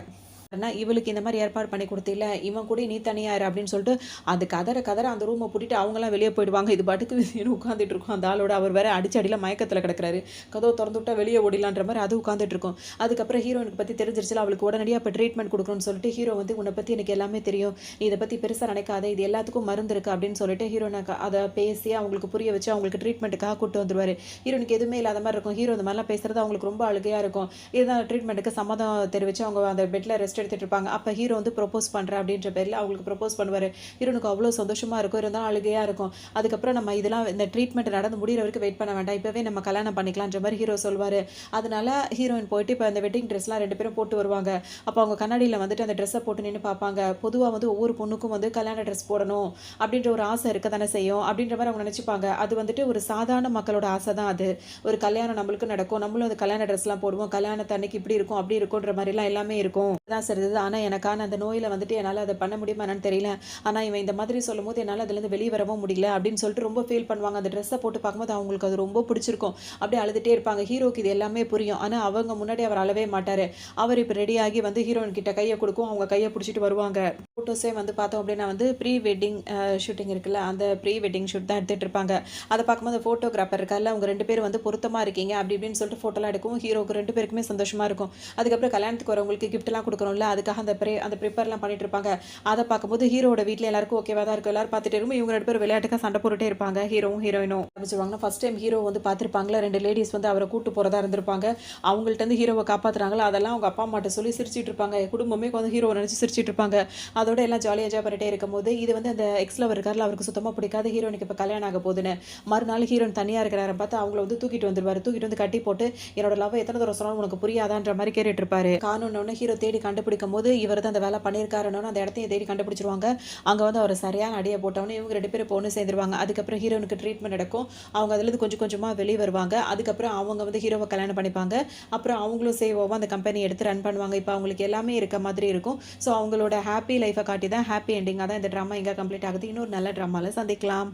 இவளுக்கு இந்த மாதிரி ஏற்பாடு பண்ணி கொடுத்தில்ல, இவன் கூட நீ தனியா இரு அப்படின்னு சொல்லிட்டு அது கதற அந்த ரூமை பூட்டிட்டு அவங்களாம் வெளியே போயிடுவாங்க. இது பாட்டுக்கு உட்காந்துட்டு இருக்கும் அந்த ஆளோட. அவர் வேற அடிச்சடியில் மயக்கத்தில் கிடக்குறாரு. கதவை திறந்து விட்டா வெளியே ஓடிலான்ற மாதிரி அது உட்காந்துட்டு இருக்கும். அதுக்கப்புறம் ஹீரோயினுக்கு பற்றி தெரிஞ்சிருச்சுல, அவளுக்கு உடனடியாக இப்போ ட்ரீட்மெண்ட் கொடுக்கணும்னு சொல்லிட்டு ஹீரோ வந்து உன்னை பற்றி எனக்கு எல்லாமே தெரியும், நீ இதை பற்றி பெருசாக நினைக்காத, இது எல்லாத்துக்கும் மருந்து இருக்கு அப்படின்னு சொல்லிட்டு ஹீரோனுக்கு அதை பேசி அவங்களுக்கு புரிய வச்சு அவங்களுக்கு ட்ரீட்மெண்ட்டுக்காக கூட்டு வந்துருவாரு. ஹீரோனுக்கு எதுவுமே இல்லாத மாதிரி இருக்கும். ஹீரோ இந்த மாதிரிலாம் பேசுறது அவங்களுக்கு ரொம்ப அழுகையாக இருக்கும். இதுதான் ட்ரீட்மெண்ட்டுக்கு சம்மதம் தெரிவித்து அவங்க அந்த பெட்டில் ரெஸ்ட் எடுத்துட்டு இருப்பாங்க. அப்ப ஹீரோ வந்து ப்ரொபோஸ் பண்றேன் அப்படின்ற பேர்ல அவங்களுக்கு ப்ரொபோஸ் பண்ணுவாரு. ஹீரோனுக்கு அவ்வளவு சந்தோஷமா இருக்கும். இருந்தாலும் அழுகையா இருக்கும். அதுக்கப்புறம் நம்ம இதெல்லாம் இந்த ட்ரீட்மெண்ட் நடந்து முடிகிற வரைக்கும் வெயிட் பண்ண வேண்டாம், இப்பவே நம்ம கல்யாணம் பண்ணிக்கலாம்ன்ற மாதிரி ஹீரோ சொல்வாரு. அதனால ஹீரோயின் போயிட்டு இப்போ அந்த வெட்டிங் ட்ரெஸ்லாம் 2 பேரும் போட்டு வருவாங்க. அப்போ அவங்க கண்ணாடியில் வந்துட்டு அந்த ட்ரெஸ்ஸை போட்டு நின்று பார்ப்பாங்க. பொதுவாக வந்து ஒவ்வொரு பொண்ணுக்கும் வந்து கல்யாண ட்ரெஸ் போடணும் அப்படின்ற ஒரு ஆசை இருக்க தானே செய்யும் அப்படின்ற மாதிரி அவங்க நினைச்சுப்பாங்க. அது வந்துட்டு ஒரு சாதாரண மக்களோட ஆசை தான். அது ஒரு கல்யாணம் நம்மளுக்கு நடக்கும், நம்மளும் அந்த கல்யாண ட்ரெஸ்லாம் போடுவோம், கல்யாணத்து அன்னைக்கு இப்படி இருக்கும் அப்படி இருக்கும்ன்ற மாதிரிலாம் எல்லாமே இருக்கும். அதான் சரி. ஆனால் எனக்கான அந்த நோயில் வந்துட்டு என்னால் அதை பண்ண முடியுமா என்னன்னு தெரியல. ஆனால் இவன் இந்த மாதிரி சொல்லும் போது என்னால் அதுலேருந்து வெளியே வரவும் முடியல அப்படின்னு சொல்லிட்டு ரொம்ப ஃபீல் பண்ணுவாங்க. அந்த ட்ரெஸ்ஸை போட்டு பார்க்கும்போது அவங்களுக்கு அது ரொம்ப பிடிச்சிருக்கும். அப்படியே அழுதுகிட்டே இருப்பாங்க. ஹீரோக்கு இது எல்லாமே புரியும். ஆனால் அவங்க முன்னாடி அவர் அழவே மாட்டார். அவர் இப்போ ரெடியாகி வந்து ஹீரோயின் கிட்ட கையை கொடுக்கும். அவங்க கையை பிடிச்சிட்டு வருவாங்க. ஃபோட்டோஸே வந்து பார்த்தோம் அப்படின்னா வந்து ப்ரீ வெட்டிங் ஷூட்டிங் இருக்குல்ல, அந்த ப்ரீ வெட்டிங் ஷூட் தான் எடுத்துகிட்டு இருப்பாங்க. அதை பார்க்கும்போது ஃபோட்டோகிராஃபர் இருக்கார்ல, அவங்க 2 பேரும் வந்து பொருத்தமாக இருக்கீங்க அப்படி இப்படின்னு சொல்லிட்டு ஃபோட்டோலாம் எடுக்கும். ஹீரோக்கு 2 பேருக்குமே சந்தோஷமாக இருக்கும். அதுக்கப்புறம் கல்யாணத்துக்கு வரவங்களுக்கு கிஃப்ட்லாம் கொடுக்கணும்ல, அதுக்காக அந்த ப்ரிப்பேர்லாம் பண்ணிட்டு இருப்பாங்க. அதை பார்க்கும்போது ஹீரோட வீட்டில் எல்லாருக்கும் ஓகேவா தான் இருக்கும். எல்லாரும் பார்த்துட்டு இருக்கும். இவங்க 2 பேரும் விளையாட்டுக்காக சண்டை போட்டுட்டே இருப்பாங்க. ஹீரோவும் ஹீரோயினும் ஆரம்பிச்சிருவாங்கன்னா ஃபர்ஸ்ட் டைம் ஹீரோ வந்து பார்த்துருப்பாங்களா, 2 லேடிஸ் வந்து அவரை கூட்டு போகிறதா இருந்திருப்பாங்க. அவங்கள்ட்ட வந்து ஹீரோவை காப்பாற்றுறாங்களா, அதெல்லாம் அவங்க அப்பா அம்மாட்ட சொல்லி சிரிச்சிட்டு இருப்பாங்க. குடும்பமே வந்து ஹீரோவை நினச்சி சிரிச்சிட்டு இருப்பாங்க. அதோட எல்லாம் ஜாலியாக என்ஜாய் பண்ணிட்டே இருக்கும்போது இது வந்து அந்த எக்ஸ் லவர் இருக்கார்ல, அவருக்கு சுத்தமாக பிடிக்காத ஹீரோனுக்கு இப்போ கல்யாணம் ஆக போகுதுன்னு. மறுநாள் ஹீரோயின் தனியாக இருக்கிறார பார்த்து அவங்கள வந்து தூக்கிட்டு வந்துருவாரு. தூக்கிட்டு வந்து கட்டி போட்டு என்னோட லவ் எத்தனை தடவை சொன்னாலும் உனக்கு புரியாதான்ற மாதிரி கேட்டுட்டு இருப்பாரு. காணோன்னு ஹீரோ தேடி கண்டுபிடிக்கும் போது இவர் தான் அந்த வேலை பண்ணியிருக்காருன்னு அந்த இடத்தையும் தேடி கண்டுபிடிச்சிருவாங்க. அங்கே வந்து அவர் சரியான அடியை போட்டவொன்னே இவங்க 2 பேரும் பொண்ணு சேர்ந்துருவாங்க. அதுக்கப்புறம் ஹீரோனுக்கு ட்ரீட்மெண்ட் நடக்கும். அவங்க அதுலேருந்து கொஞ்சம் கொஞ்சமாக வெளியே வருவாங்க. அதுக்கப்புறம் அவங்க வந்து ஹீரோவை கல்யாணம் பண்ணிப்பாங்க. அப்புறம் அவங்களும் சேவோவாக அந்த கம்பெனி எடுத்து ரன் பண்ணுவாங்க. இப்போ அவங்களுக்கு எல்லாமே இருக்க மாதிரி இருக்கும். ஸோ அவங்களோட ஹாப்பி லைஃபை காட்டி தான் ஹாப்பி எண்டிங்காக தான் இந்த ட்ராமா இங்கே கம்ப்ளீட் ஆகுது. இன்னொரு நல்ல ட்ராமாவில் சந்திக்கலாம்.